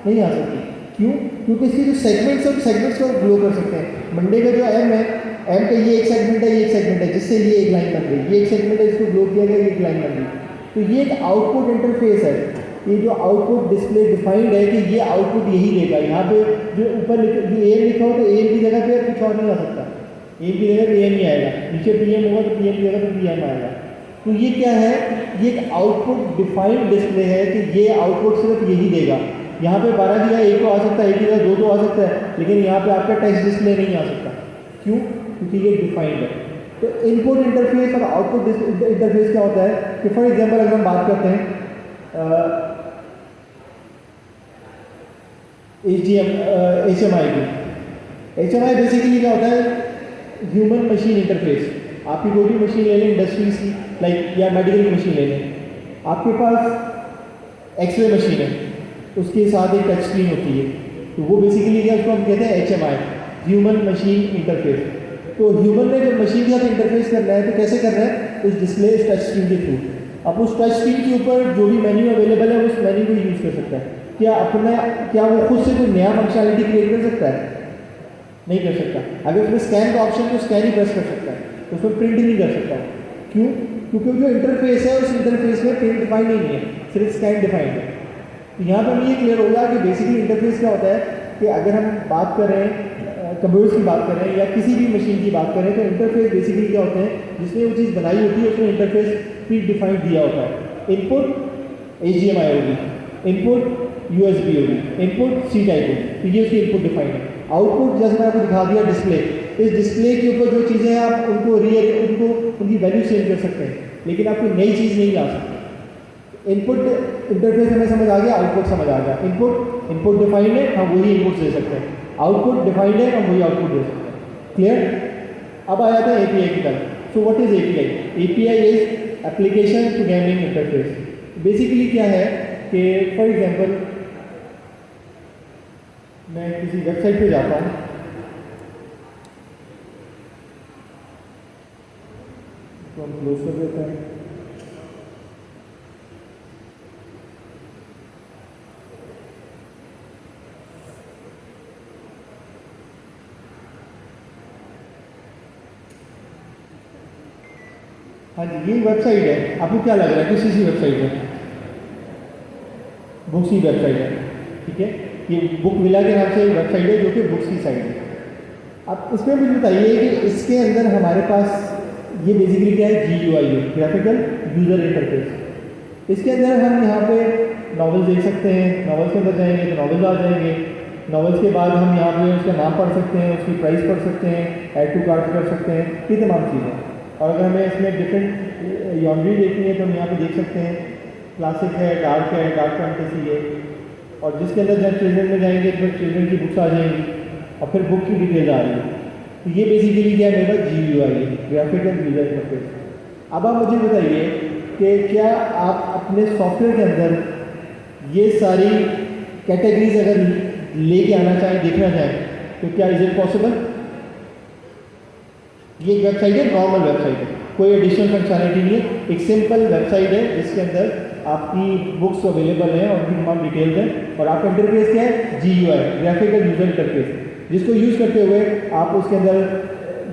नहीं आ सकती। क्यों? क्योंकि इसके जो सेगमेंट्स है, सेगमेंट्स को ग्लो कर सकते हैं। मंडे का जो एम है, एम का ये एक सेगमेंट है, ये एक सेगमेंट है, जिससे ये एक लाइन बन गई। ये एक सेगमेंट है, इसको ग्लो किया गया, ये एक लाइन बन गई। तो ये एक आउटपुट इंटरफेस है। ये जो आउटपुट डिस्प्ले डिफाइंड है कि ये आउटपुट यही देगा। यहाँ पे जो ऊपर AM लिखा हो तो AM की जगह पे कुछ और नहीं आ सकता। AM की जगह पे AM ही आएगा, नीचे PM होगा तो PM की जगह पे PM आएगा। तो ये क्या है? ये एक आउटपुट डिफाइंड डिस्प्ले है कि ये आउटपुट सिर्फ यही देगा। यहाँ पे 12 दिया, 1 तो आ सकता है, 1 की जगह 2 तो आ सकता है, लेकिन यहाँ पे आपका टेक्स्ट डिस्प्ले नहीं आ सकता। क्यों? क्योंकि ये डिफाइंड है। तो इनपुट इंटरफेस और आउटपुट इंटरफेस क्या होता है कि फॉर एग्जाम्पल अगर हम बात करते हैं HMI की। HMI बेसिकली क्या होता है? Human machine interface. आपकी कोई भी मशीन ले लें इंडस्ट्रीज की, लाइक या मेडिकल की मशीन ले लें, आपके पास एक्सरे मशीन है, उसके साथ एक टच स्क्रीन होती है। तो वो बेसिकली क्या, उसको हम कहते हैं HMI, ह्यूमन मशीन इंटरफेस। तो ह्यूमन ने जब मशीन के साथ इंटरफेस करना है तो कैसे करना है? इस डिस्प्ले इस टच स्क्रीन के थ्रू। अब उस टच स्क्रीन के ऊपर जो भी मेन्यू अवेलेबल है उस मेन्यू को यूज़ कर सकता है। क्या वो खुद से कोई नया फंक्शनलिटी क्रिएट कर सकता है? नहीं कर सकता। अगर उसमें स्कैन का ऑप्शन तो स्कैन ही प्रेस कर सकता है, उसमें प्रिंट नहीं कर सकता। क्यों? क्योंकि जो इंटरफेस है उस इंटरफेस में प्रिंट डिफाइंड नहीं है, सिर्फ स्कैन डिफाइंड है। तो यहाँ पर ये क्लियर होगा कि बेसिकली इंटरफेस क्या होता है कि अगर हम बात कर रहे हैं कंप्यूटर्स की बात कर रहे हैं या किसी भी मशीन की बात करें तो इंटरफेस बेसिकली क्या होते हैं, जिसने वो चीज़ बनाई होती है उसमें इंटरफेस प्री डिफाइंड दिया होता है। इनपुट HDMI होगी, इनपुट USB होगी, इनपुट C टाइप होगी, तो ये उसकी इनपुट डिफाइंड है। आउटपुट जैसे मैंने आपको दिखा दिया डिस्प्ले, इस डिस्प्ले के ऊपर जो चीज़ें हैं आप उनको उनकी वैल्यू चेंज कर सकते हैं, लेकिन आप कोई नई चीज़ नहीं ला सकते। इनपुट इंटरफेस हमें समझ आ गया, आउटपुट समझ आ गया। इनपुट डिफाइंड है, हम वही इनपुट दे सकते हैं। आउटपुट डिफाइंड है, हम वही आउटपुट दे सकते हैं। क्लियर? अब आ जाता है API की तरफ। So what is API? API is application to gaming interface. Basically क्या है कि फॉर एग्जांपल मैं किसी वेबसाइट पे जाता हूँ, तो हम क्लोज कर देते हैं। हाँ जी, ये वेबसाइट है। आपको क्या लग रहा है किस चीज़ की वेबसाइट है? बुक्स की वेबसाइट है, ठीक है। ये बुक विला के नाम से वेबसाइट है जो कि बुक्स की साइट है। अब इसमें मुझे बताइए कि इसके अंदर हमारे पास ये बेसिकली क्या है? GUI है, ग्राफिकल यूज़र इंटरफेस। इसके अंदर हम यहाँ पे नॉवेल्स देख सकते हैं। नॉवेल्स के अंदर जाएंगे तो नॉवेल्स आ जाएंगे। नॉवेल्स के बाद हम यहाँ पे उसका नाम पढ़ सकते हैं, उसकी प्राइस पढ़ सकते हैं, ऐड टू कार्ट कर सकते हैं, ये तमाम चीज़ें। और अगर हमें इसमें डिफरेंट जॉनरी देखनी है तो हम यहाँ पे देख सकते हैं, क्लासिक है, डार्क फैंटेसी है। और जिसके अंदर जब चिल्ड्रन में जाएंगे तो चिल्ड्रन की बुक्स आ जाएंगी और फिर बुक की डिटेल्स आ रही है। तो ये बेसिकली क्या है? मेरा GUI है, ग्राफिकल यूज़र इंटरफेस। अब आप मुझे बताइए कि क्या आप अपने सॉफ्टवेयर के अंदर ये सारी कैटेगरीज अगर लेके आना चाहें, देखना चाहें, तो क्या इज इट पॉसिबल? ये एक वेबसाइट है, नॉर्मल वेबसाइट है, कोई एडिशनल फंक्शनलिटी नहीं है। एक सिंपल वेबसाइट है जिसके अंदर आपकी बुक्स अवेलेबल हैं और उनकी तमाम डिटेल्स हैं। और आपका इंटरफेस क्या है? GUI, ग्राफिकल यूज़र इंटरफेस, जिसको यूज़ करते हुए आप उसके अंदर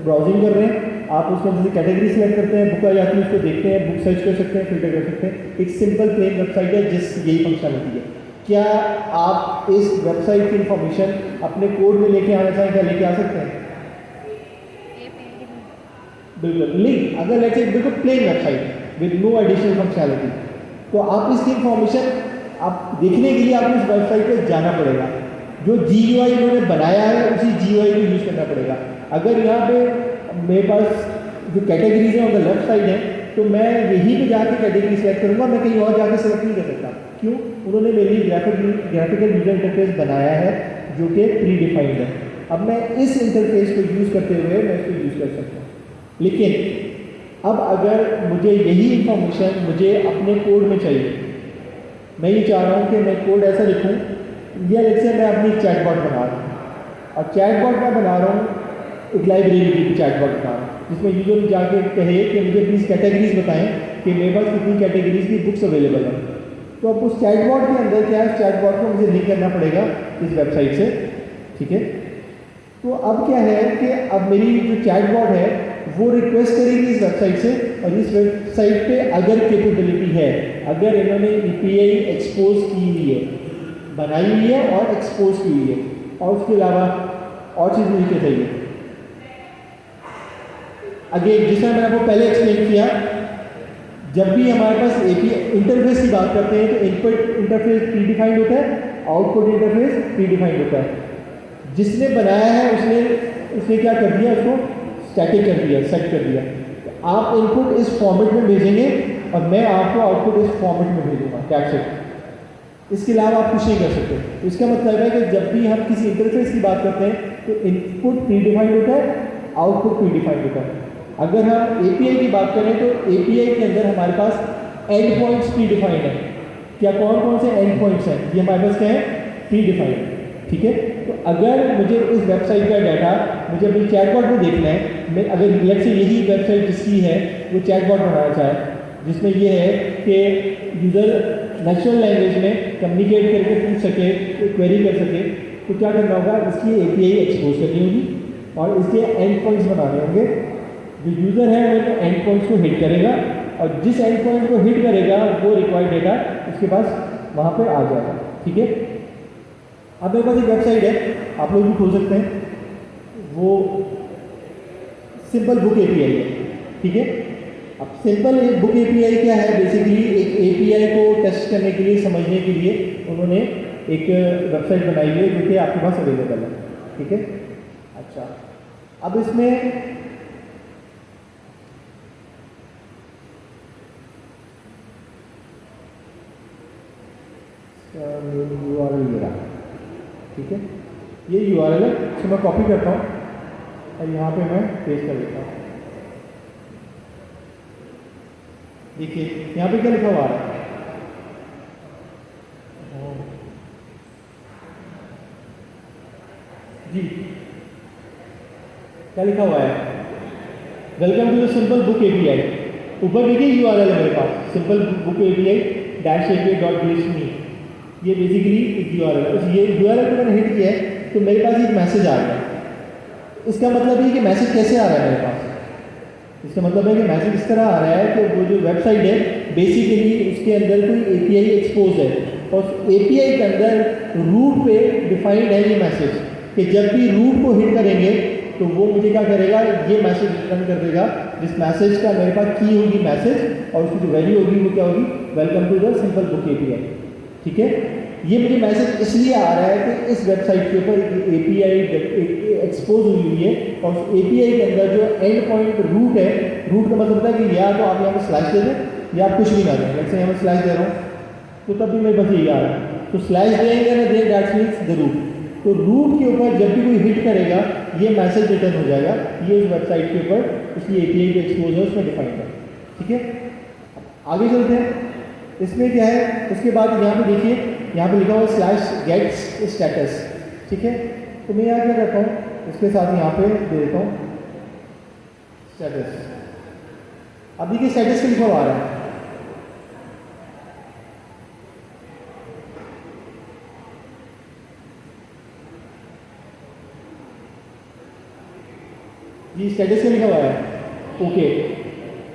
ब्राउजिंग कर रहे हैं, आप उसके अंदर से कैटेगरी सेलेक्ट करते हैं, बुक आ जाती है, उसको देखते हैं, बुक सर्च कर सकते हैं, फिल्टर कर सकते हैं। एक सिंपल प्लेन वेबसाइट है जिस यही फंक्शनलिटी है। क्या आप इस वेबसाइट की इंफॉर्मेशन अपने कोड में लेके आना चाहें? क्या लेके आ सकते हैं? बिल्कुल। लिंक अगर लेट्स से बिल्कुल plain website with no additional functionality, तो आप इसकी इंफॉर्मेशन आप देखने के लिए आपको इस वेबसाइट पे जाना पड़ेगा। जो GUI इन्होंने बनाया है उसी GUI को यूज़ करना पड़ेगा। अगर यहाँ पे मेरे पास जो कैटेगरीज हैं ऑन द लेफ्ट साइड है तो मैं यहीं पे जाके कैटेगरी सेलेक्ट करूँगा, मैं कहीं और जाके सेलेक्ट नहीं कर सकता। क्यों? उन्होंने मेरे लिए ग्राफिकल यूज़र इंटरफेस बनाया है जो कि प्री डिफाइंड है। अब मैं इस इंटरफेस को यूज़ करते हुए मैं इसको यूज़ कर सकता हूँ। लेकिन अब अगर मुझे यही इंफॉर्मेशन मुझे अपने कोड में चाहिए, मैं ये चाह रहा हूँ कि मैं कोड ऐसा लिखूँ, या जैसे मैं अपनी चैटबॉट बना रहा हूँ और चैटबॉट मैं बना रहा हूँ एक लाइब्रेरी की चैटबॉट बना रहा हूँ जिसमें यूजर जाके कहे कि मुझे प्लीज़ कैटेगरीज बताएं कि मेरे पास कितनी कैटेगरीज की बुक्स अवेलेबल हैं। तो अब उस चैटबॉट के अंदर क्या है, चैटबॉट को मुझे लिंक करना पड़ेगा इस वेबसाइट से, ठीक है। तो अब क्या है कि अब मेरी जो चैटबॉट है वो रिक्वेस्ट करेगी इस वेबसाइट से, और इस वेबसाइट पे अगर कैपेबिलिटी है, अगर इन्होंने API एक्सपोज की हुई है, बनाई हुई है और एक्सपोज की हुई है, और उसके अलावा और चीज़ मुझे चाहिए। अगेन जिस तरह मैंने आपको पहले एक्सप्लेन किया, जब भी हमारे पास API इंटरफेस की बात करते हैं तो इनपुट इंटरफेस प्री डिफाइंड होता है, आउटपुट इंटरफेस प्री डिफाइंड होता है। जिसने बनाया है उसने क्या कर दिया, उसको स्टैटिक कर दिया, सेट कर दिया। तो आप इनपुट इस फॉर्मेट में भेजेंगे और मैं आपको आउटपुट इस फॉर्मेट में भेजूंगा, दैट्स इट। इसके अलावा आप कुछ नहीं कर सकते। तो इसका मतलब है कि जब भी हम किसी इंटरफेस की बात करते हैं तो इनपुट प्री डिफाइंड होता है, आउटपुट प्री डिफाइंड होता है। अगर हम API की बात करें तो API के अंदर हमारे पास एंड पॉइंट्स प्री डिफाइंड है। क्या कौन कौन से एंड पॉइंट्स हैं? ये हमारे पास क्या है? प्री डिफाइंड, ठीक है। तो अगर मुझे इस वेबसाइट का डाटा मुझे अपनी चैटबॉट में देखना है, मैं अगर लेट्स से यही वेबसाइट जिसकी है वो चैटबॉट बनाना चाहे जिसमें ये है कि यूज़र नेचुरल लैंग्वेज में कम्युनिकेट करके पूछ सके, क्वेरी कर सके, तो क्या करना होगा, इसकी API एक्सपोज करनी होगी और इसके एंड पॉइंट्स बनाने होंगे। जो यूज़र है वो एंड पॉइंट्स को हिट करेगा और जिस एंड पॉइंट को हिट करेगा वो रिक्वायर्ड डेटा उसके पास वहाँ पे आ जाएगा। ठीक है, अब मेरे पास एक वेबसाइट है, आप लोग भी खोल सकते हैं, वो सिंपल बुक API है। ठीक है, अब सिंपल बुक API क्या है, बेसिकली एक API को टेस्ट करने के लिए, समझने के लिए उन्होंने एक वेबसाइट बनाई है जो कि आपके पास अवेलेबल है। ठीक है, अच्छा, अब इसमें URL मेरा, ठीक है, ये URL है, इसको मैं कॉपी करता हूँ और यहाँ पे मैं पेस्ट कर देता हूँ। देखिए यहाँ पे क्या लिखा हुआ है, जी क्या लिखा हुआ है, welcome to the simple book API। ऊपर देखिए URL है मेरे पास, सिंपल बुक API -API.jsme, ये बेसिकली एक URL है। उस ये URL को मैंने हिट किया है तो मेरे पास एक मैसेज आ गया। इसका मतलब ये कि मैसेज कैसे आ रहा है मेरे पास, इसका मतलब है कि मैसेज इस तरह आ रहा है कि वो जो वेबसाइट है बेसिकली उसके अंदर कोई API एक्सपोज है और उस API के अंदर रूट पे डिफाइंड है ये मैसेज कि जब भी रूट को हिट करेंगे तो वो मुझे क्या करेगा, ये मैसेज रिटर्न कर देगा, जिस मैसेज का मेरे पास की होगी मैसेज और उसकी जो वैल्यू होगी वो क्या होगी, welcome to the simple book API। ठीक है, ये मुझे मैसेज इसलिए आ रहा है कि इस वेबसाइट के ऊपर API एक्सपोज हुई है और उस API के अंदर जो एंड पॉइंट रूट है, रूट का मतलब होता है कि या तो आप यहाँ पर स्लैश दे दें या आप कुछ भी ना दें। जैसे यहाँ पर स्लैश दे रहा हूँ तो तब भी मेरे पास यही आ रहा है, तो स्लैश देंगे ना दें, दैट मीन्स द रूट। तो रूट के ऊपर जब भी कोई हिट करेगा ये मैसेज रिटर्न हो जाएगा, ये उस वेबसाइट के ऊपर उसकी API जो एक्सपोज है उसमें डिफाइन है। ठीक है, आगे चलते हैं, इसमें क्या है, उसके बाद यहाँ पे देखिए यहाँ पे लिखा हुआ /gets status। ठीक है, तो मैं यहाँ क्या करता हूँ, इसके साथ यहाँ पे दे देता हूँ स्टेटस। अब देखिए स्टेटस का लिखा हुआ आ रहा है, ये स्टेटस क्या लिखा हुआ है, ओके,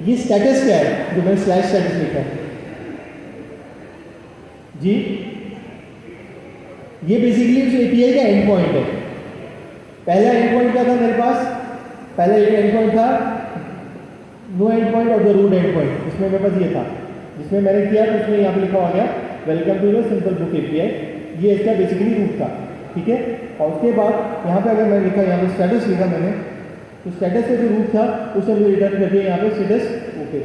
ये स्टेटस क्या है जो मैंने /status लिखा है जी, ये बेसिकली उस API का एंड पॉइंट है। पहला एंड पॉइंट क्या था मेरे पास, पहला एक एंड पॉइंट था नो एंड पॉइंट और द रूट एंड पॉइंट, इसमें मेरे पास ये था, जिसमें मैंने किया तो उसमें यहाँ पे लिखा हुआ गया welcome to the simple book API, ये इसका बेसिकली रूट था। ठीक है, और उसके बाद यहाँ पे अगर मैं लिखा, यहाँ पे स्टेटस लिखा मैंने, तो स्टेटस का जो रूट था उसे मुझे रिटर्न कर दिया यहाँ पे स्टेटस ओके।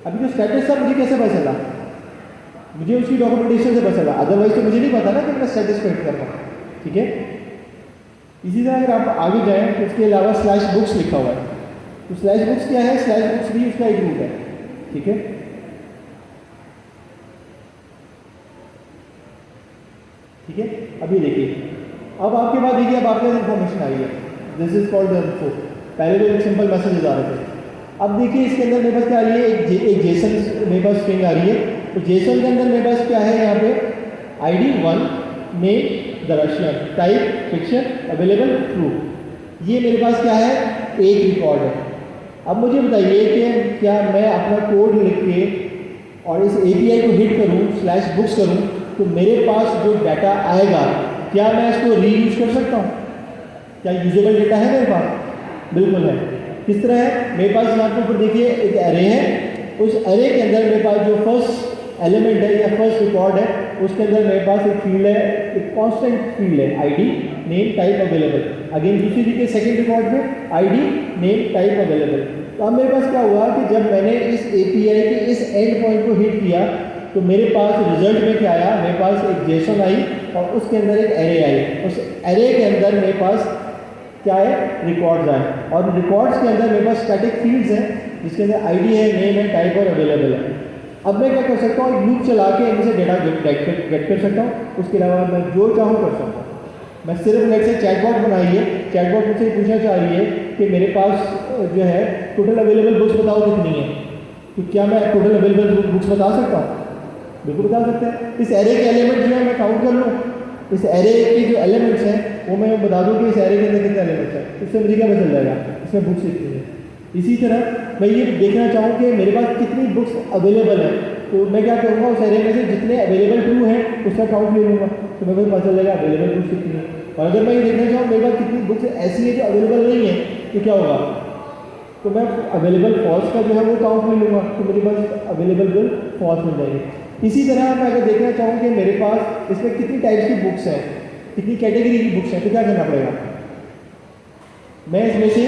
अभी जो स्टेटस था मुझे कैसे पता चला, मुझे उसकी डॉक्यूमेंटेशन से पता चला, अदरवाइज तो मुझे नहीं पता ना कि मैं स्टेटस को हिट कर रहा हूँ। ठीक है, इसी तरह अगर आप आगे जाएं तो इसके अलावा /books लिखा हुआ है, तो /books क्या है, /books भी उसका एक रूट है। ठीक है, ठीक है, अभी देखिए, अब आपके पास देखिए अब आपके पास इंफॉर्मेशन आई है, this is called the info. पहले तो एक सिंपल मैसेज आ रहे थे, अब देखिए इसके अंदर मेरे पास क्या आ रही है, एक जेसन मेरे पास स्ट्रिंग आ रही है, तो जेसन के अंदर मेरे पास क्या है, यहाँ पे ID 1 name the Russian type fiction available true, ये मेरे पास क्या है, एक रिकॉर्ड है। अब मुझे बताइए कि क्या मैं अपना कोड लिख के और इस API को हिट करूँ /books करूँ तो मेरे पास जो डाटा आएगा क्या मैं इसको रीयूज कर सकता हूँ, क्या यूजेबल डेटा है मेरे पास, बिल्कुल है। किस तरह है, मेरे पास यहाँ पे ऊपर देखिए एक एरे है, उस एरे के अंदर मेरे पास जो फर्स्ट एलिमेंट है या फर्स्ट रिकॉर्ड है उसके अंदर मेरे पास एक फील्ड है, एक कांस्टेंट फील्ड है ID name type available. Again दूसरी देखिए सेकंड रिकॉर्ड में ID नेम टाइप अवेलेबल। तो अब मेरे पास क्या हुआ कि जब मैंने इस API के इस एंड पॉइंट को हिट किया तो मेरे पास रिजल्ट में क्या आया, मेरे पास एक जेसन आई और उसके अंदर एक एरे आई, उस एरे के अंदर मेरे पास क्या है, रिकॉर्ड्स आए, और रिकॉर्ड्स के अंदर मेरे पास स्टैटिक फील्ड्स हैं जिसके अंदर ID है, नेम है, टाइप और अवेलेबल है। अब मैं क्या कर सकता हूँ, लूप चला के इनसे डेटा गेट कर सकता हूँ, उसके अलावा मैं जो चाहूँ कर सकता हूँ। मैं सिर्फ लेट से चैटबॉट बनाई है, चैटबॉट मुझसे पूछना चाह रही है कि मेरे पास जो है टोटल अवेलेबल बुक्स बताओ कितनी है, तो क्या मैं टोटल अवेलेबल बुक्स बता सकता हूँ? बिल्कुल बता सकते हैं। इस एरे के एलिमेंट जो है मैं काउंट कर लूँ, इस एरे के जो एलिमेंट्स हैं वो मैं बता दूँ कि इस एरे के अंदर कितने एलिमेंट्स हैं, उससे मुझे क्या पता चल जाएगा इसमें बुक्स कितनी है। इसी तरह मैं ये देखना चाहूँ कि मेरे पास कितनी बुक्स अवेलेबल है, तो मैं क्या करूँगा उस एरे में से जितने अवेलेबल ट्रू हैं उसका काउंट ले लूँगा, तो मेरे को पता चल जाएगा अवेलेबल बुक्स कितनी है। और अगर मैं ये देखना चाहूँ मेरे पास कितनी बुक्स ऐसी है जो अवेलेबल नहीं है, तो क्या होगा, तो मैं अवेलेबल फॉल्स का जो है वो काउंट ले लूँगा, तो मेरे पास अवेलेबल बिल फॉल्स मिल जाएगी। इसी तरह मैं अगर देखना चाहूँ कि मेरे पास इसमें कितनी टाइप्स की बुक्स हैं, कितनी कैटेगरी की बुक्स हैं, तो क्या करना पड़ेगा, मैं इसमें से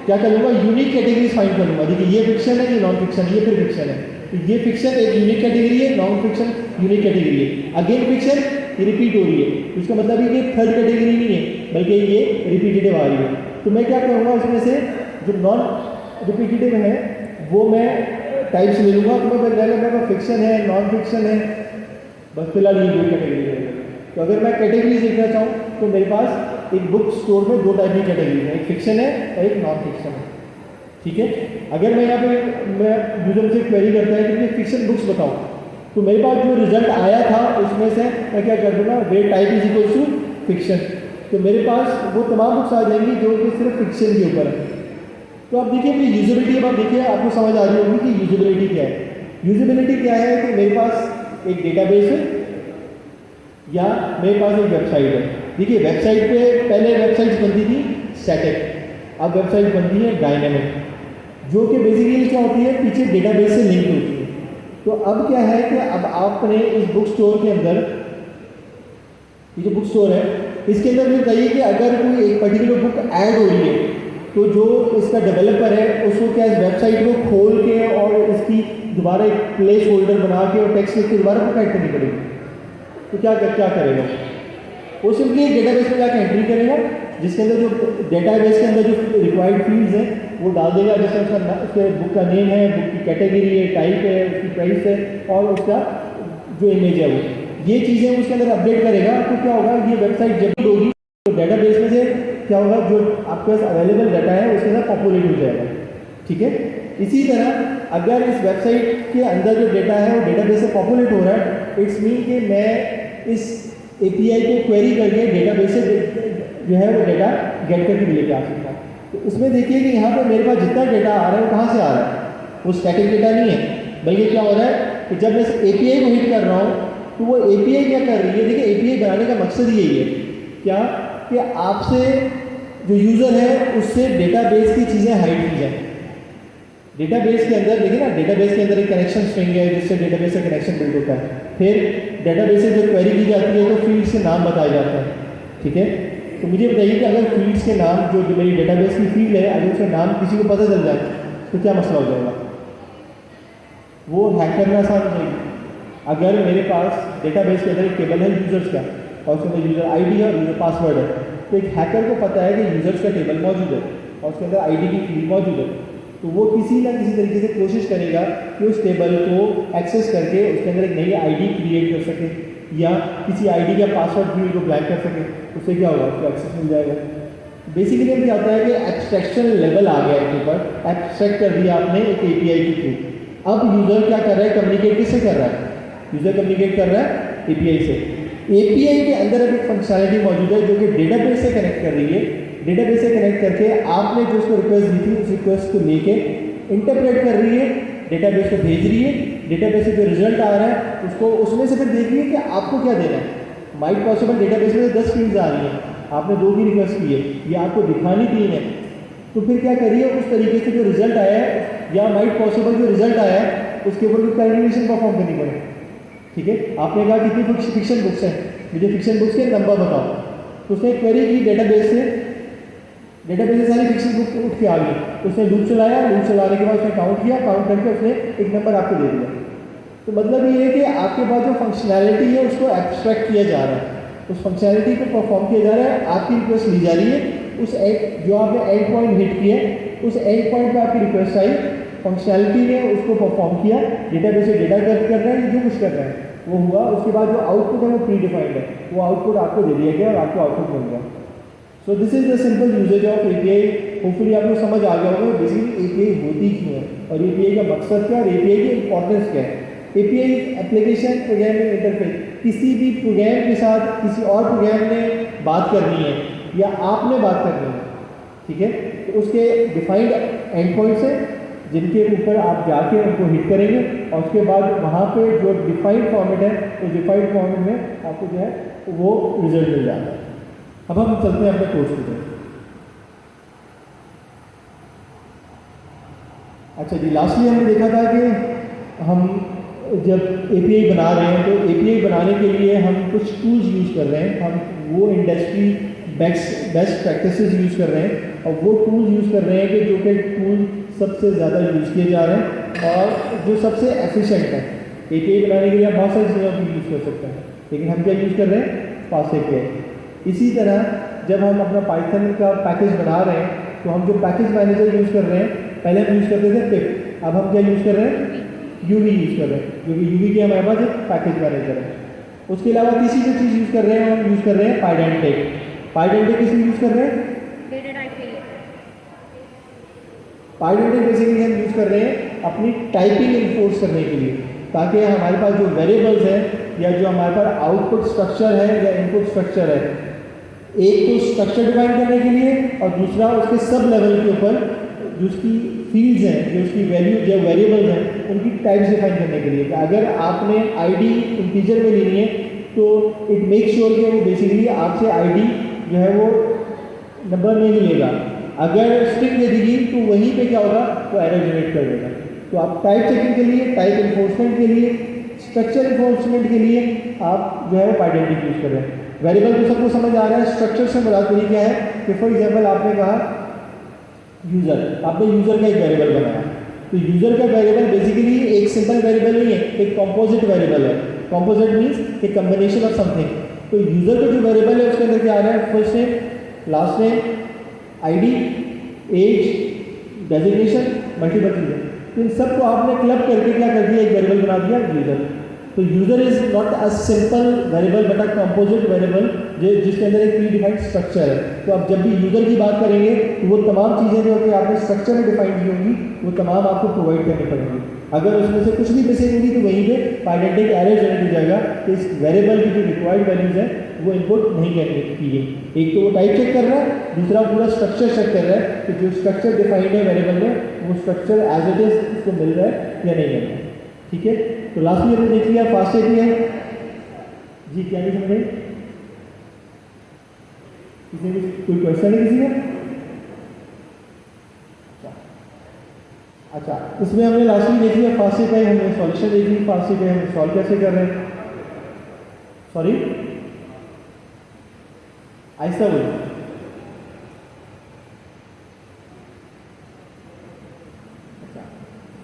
क्या करूँगा, यूनिक कैटेगरी फाइंड करूँगा। देखिए ये फिक्शन है, ये नॉन फिक्शन है, ये फिर फिक्शन है, तो ये फिक्शन एक यूनिक कैटेगरी है, नॉन फिक्शन यूनिक कैटेगरी है, अगेन फिक्शन ये रिपीट हो रही है, इसका मतलब है कि थर्ड कैटेगरी नहीं है बल्कि ये रिपीटेटिव आ रही है। तो मैं क्या करूँगा उसमें से जो नॉन रिपीटेटिव है वो मैं टाइप्स ले लूँगा, तो मैं मेरे फिक्शन है, नॉन फिक्शन है, बस फिलहाल ये दो कैटेगरी है। तो अगर मैं कैटेगरी देखना चाहूँ तो मेरे पास एक बुक स्टोर में दो टाइप की कैटेगरी है, एक फिक्शन है और एक नॉन फिक्शन है, ठीक है। अगर मैं यहाँ पे मैं यूजर से क्वेरी करता है कि मुझे फिक्शन बुक्स बताओ, तो मेरे पास जो रिजल्ट आया था उसमें से मैं क्या कर दूँगा, wait type is equal to fiction, तो मेरे पास वो तमाम बुक्स आ जाएंगी जो कि सिर्फ फिक्शन के ऊपर है। तो आप देखिए कि यूजेबिलिटी, अब आप देखिए आपको समझ आ रही होगी कि यूजेबिलिटी क्या है। यूजेबिलिटी क्या है कि मेरे पास एक डेटाबेस है या मेरे पास एक वेबसाइट है। देखिए वेबसाइट पे पहले वेबसाइट बनती थी स्टैटिक, अब वेबसाइट बनती है डायनेमिक, जो कि बेसिकली क्या होती है, पीछे डेटाबेस से लिंक होती है। तो अब क्या है कि अब आपने इस बुक स्टोर के अंदर, ये जो बुक स्टोर है इसके अंदर मुझे बताइए कि अगर कोई एक पर्टिकुलर बुक ऐड हो रही है तो जो इसका डेवलपर है उसको क्या इस वेबसाइट को खोल के और इसकी दोबारा एक प्लेस होल्डर बना के और टेक्स्ट लिख के दोबारा बुक ऐड करनी पड़ेगी, तो क्या करेगा, वो सिंपली डेटाबेस में जाकर एंट्री करेगा जिसके अंदर जो डेटाबेस के अंदर जो रिक्वायर्ड फील्ड्स हैं वो डाल देगा, जैसे उसके बुक का नेम है, बुक की कैटेगरी है, टाइप है, उसकी प्राइस है और उसका जो इमेज है वो, ये चीज़ें उसके अंदर अपडेट करेगा। तो क्या होगा, ये वेबसाइट जब होगी तो डेटाबेस में से क्या होगा, जो आपके पास अवेलेबल डाटा है उसके साथ पॉपुलेट हो जाएगा, ठीक है। इसी तरह अगर इस वेबसाइट के अंदर जो डेटा है वो डेटाबेस से पॉपुलेट हो रहा है, इट्स मीन कि मैं इस API को क्वेरी करके डेटाबेस से जो है वो डेटा गेट करके लेके आ सकता हूँ। तो उसमें देखिए कि यहाँ पे मेरे पास जितना डेटा आ रहा है वो कहाँ से आ रहा है, वो स्टैटिक डेटा नहीं है, बल्कि क्या हो रहा है कि जब मैं इस API को हिट कर रहा हूँ तो वो API क्या कर रही है, देखिए API बनाने का मकसद यही है क्या, कि आपसे जो यूज़र है उससे डेटाबेस की चीज़ें हाइड की जाए। डेटाबेस के अंदर देखिए ना, डेटाबेस के अंदर एक कनेक्शन स्ट्रिंग है जिससे डेटाबेस से कनेक्शन बिल्ड होता है, फिर डेटाबेस से जो क्वेरी की जाती है तो फील्ड्स के नाम बताए जाते हैं, ठीक है। तो मुझे बताइए कि अगर फील्ड्स के नाम जो मेरी डेटाबेस की फील्ड है अगर उसका नाम किसी को पता चल जाए तो क्या मसला हो जाएगा, वो हैक करना आसान हो जाएगी। अगर मेरे पास डेटाबेस के अंदर एक टेबल है यूजर्स का और उसके अंदर यूज़र ID है और यूज़र पासवर्ड है, तो एक हैकर को पता है कि यूजर्स का टेबल मौजूद है और उसके अंदर ID की फील्ड मौजूद है, तो वो किसी ना किसी तरीके से कोशिश करेगा कि उस टेबल को एक्सेस करके उसके अंदर एक नई ID क्रिएट कर सके या किसी ID या पासवर्ड फील्ड को ब्लैंक कर सके, उससे क्या होगा, उसको एक्सेस मिल जाएगा। बेसिकली अब क्या होता है कि एब्स्ट्रैक्शन लेवल आ गया इसके ऊपर, एब्स्ट्रैक्ट कर दिया आपने एक API के थ्रू। अब यूज़र क्या कर रहा है, कम्युनिकेट किससे कर रहा है, यूज़र कम्युनिकेट कर रहा है API से। API के अंदर अब एक फंक्शनैलिटी मौजूद है जो कि डेटाबेस से कनेक्ट कर रही है, डेटाबेस से कनेक्ट करके आपने जो उसको रिक्वेस्ट दी थी उस रिक्वेस्ट को लेके इंटरप्रेट कर रही है, डेटाबेस को भेज रही है, डेटाबेस से जो रिजल्ट आ रहा है उसको उसमें से फिर देखिए कि आपको क्या देना है। माइट पॉसिबल डेटाबेस में 10 फील्ड्स आ रही हैं, आपने 2 की रिक्वेस्ट की है, ये आपको दिखानी 3 है, तो फिर क्या करिए उस तरीके से जो रिजल्ट आया है या माइट पॉसिबल जो रिजल्ट आया है उसके ऊपर कोई कैलकुलेशन परफॉर्म करनी पड़े, ठीक है। आपने कहा कितनी फिक्शन बुक्स हैं, मुझे फिक्शन बुक्स के नंबर बताओ, तो उसने क्वेरी की डेटाबेस से सारी फिक्शन बुक उठ के आ गई, उसने लूप चलाया, लूप चलाने के बाद उसने काउंट किया, काउंट करके उसने एक नंबर आपको दे दिया। तो मतलब ये है कि आपके पास जो फंक्शनैलिटी है उसको एब्स्ट्रैक्ट किया जा रहा है, उस फंक्शनैलिटी को परफॉर्म किया जा रहा है, आपकी रिक्वेस्ट ली जा रही है, उस जो आपने एंड पॉइंट हिट किया उस एंड पॉइंट पर आपकी रिक्वेस्ट आई, फंक्शनैलिटी ने उसको परफॉर्म किया, डेटाबेस से डेटा कलेक्ट कर रहा है, जो कुछ कर रहा है, वो हुआ, उसके बाद जो आउटपुट है वो प्री डिफाइंड है, वो आउटपुट आपको दे दिया गया और आपको आउटपुट मिल गया। So this is the simple usage of API. Hopefully आपको समझ आ गया होगा बेसिकली एपीआई होती क्यों है और एपीआई का मकसद क्या है और एपीआई की इंपॉर्टेंस क्या है। एपीआई एप्लीकेशन प्रोग्रामिंग इंटरफेस, किसी भी प्रोग्राम के साथ किसी और प्रोग्राम ने बात करनी है या आपने बात करनी है, ठीक है, तो उसके डिफाइंड एंड पॉइंट्स हैं जिनके ऊपर आप जाके उनको हिट करेंगे और उसके बाद वहाँ पे जो डिफाइंड फॉर्मेट है उस डिफाइंड फॉर्मेट में आपको जो है वो रिजल्ट मिल जाता है। अब हम चलते हैं अपने कोर्स की तरफ। अच्छा जी, लास्टली हमने देखा था कि हम जब एपीआई बना रहे हैं तो एपीआई बनाने के लिए हम कुछ टूल्स यूज़ कर रहे हैं, हम वो इंडस्ट्री बेस्ट प्रैक्टिसेस यूज़ कर रहे हैं और वो टूल्स यूज़ कर रहे हैं कि जो कि टूल सबसे ज़्यादा यूज़ किए जा रहे हैं और जो सबसे एफिशिएंट है। एपीआई बनाने के लिए आप बहुत सारी चीज़ों को यूज़ कर सकते हैं, लेकिन हम क्या यूज़ कर रहे हैं? Fast API. इसी तरह जब हम अपना पाइथन का पैकेज बना रहे हैं तो हम जो पैकेज मैनेजर यूज़ कर रहे हैं, पहले हम यूज़ करते थे पिप, अब हम क्या यूज़ कर रहे हैं? यूवी यूज़ कर रहे हैं, क्योंकि यूवी के हमारे पास एक पैकेज मैनेजर है। उसके अलावा तीसरी जो चीज़ यूज़ कर रहे हैं हम यूज़ कर रहे हैं पाइडेंटिक। पाइडेंटिक किस लिए यूज़ कर रहे हैं? पाइडेंटिक बेसिकली हम यूज़ कर रहे हैं अपनी टाइपिंग इन्फोर्स करने के लिए, ताकि हमारे पास जो वेरिएबल्स हैं या जो हमारे पास आउटपुट स्ट्रक्चर है या इनपुट स्ट्रक्चर है, एक तो स्ट्रक्चर डिफाइन करने के लिए और दूसरा उसके सब लेवल के ऊपर जो उसकी फील्ड्स हैं, जो उसकी वैल्यू जो वेरिएबल्स हैं उनकी टाइप्स डिफाइन करने के लिए। अगर आपने आईडी इंटीजर में लेनी है तो इट मेक श्योर कि वो बेसिकली आपसे आईडी जो है वो नंबर में ही लेगा। अगर स्ट्रिंग दे देगी तो वहीं पे क्या होगा, वो एरर जनरेट कर देगा। तो आप टाइप चेकिंग के लिए, टाइप इन्फोर्समेंट के लिए, स्ट्रक्चर इन्फोर्समेंट के लिए आप जो है वो आइडेंटिटी यूज़ कर रहे हैं। वेरिएबल तो सबको समझ आ रहा है, स्ट्रक्चर से मुराद मेरी क्या है कि फॉर एग्जाम्पल आपने कहा यूज़र, आपने यूज़र का एक वेरिएबल बनाया, तो यूज़र का वेरिएबल बेसिकली एक सिंपल वेरिएबल नहीं है, एक कॉम्पोजिट वेरिएबल है। कॉम्पोजिट मीन्स एक कम्बिनेशन ऑफ समथिंग। तो यूज़र का जो वेरिएबल है उसके अंदर क्या आ रहा है? First name, last name, ID, age, designation, multiple चीज़ें। तो इन सबको आपने क्लब करके क्या कर दिया, एक वेरिएबल बना दिया यूज़र। तो user is not a simple variable but a composite variable जिसके अंदर एक प्री डिफाइंड स्ट्रक्चर है। तो आप जब भी यूज़र की बात करेंगे तो वो तमाम चीज़ें जो कि आपने स्ट्रक्चर में डिफाइंड की होंगी वो तमाम आपको प्रोवाइड करनी पड़ेंगी। अगर उसमें से कुछ भी मिसिंग होगी तो वहीं पे पाइडेंटिक एरर जनरेट हो जाएगा कि इस वेरिएबल की जो रिक्वायर्ड वैल्यूज है वो इनपुट नहीं करने की गई। एक तो वो टाइप चेक कर रहा है, दूसरा पूरा स्ट्रक्चर चेक कर रहा है कि जो स्ट्रक्चर डिफाइंड है वेरिएबल में वो स्ट्रक्चर एज इट इज उसको मिल रहा है या नहीं मिल रहा है। ठीक है, तो लास्टली हमने देख लिया फास्ट एपीआई। जी क्या नहीं समझे? किसी ने कोई क्वेश्चन है किसी का? अच्छा, इसमें हमने लास्टली देख लिया फास्ट एपीआई, हमने सॉल्यूशन देख ली फास्ट एपीआई हम सॉल्व कैसे कर रहे हैं। सॉरी ऐसा बोलो।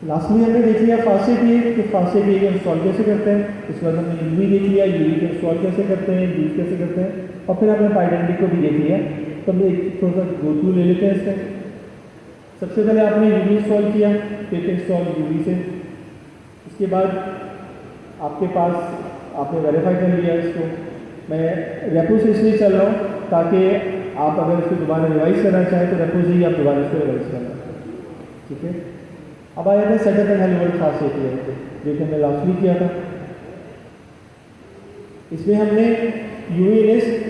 लास्टली हमने देख लिया फास्ट एपीआई कि फास्ट एपीआई को इंस्टॉल कैसे करते हैं। इसके बाद हमने यूवी देख लिया, यूवी को इंस्टॉल कैसे करते हैं, यूज कैसे करते हैं, और फिर हमने पाइडेंटिक को भी देख लिया। तो हम एक थोड़ा सा गो थ्रू ले लेते हैं इसमें। सबसे पहले आपने यूवी इंस्टॉल किया, पिप इंस्टॉल यूवी से। इसके बाद आपके पास आपने वेरीफाई कर लिया इसको। मैं रेपो से इसलिए चल रहा हूँ ताकि आप अगर इसको दोबारा रिवाइज करना चाहें तो रेपो से ही आप दोबारा इसको रिवाइज करना। ठीक है, अब आया था setup and hello world fast API पे, जो कि हमने लास्टली किया था। इसमें हमने UV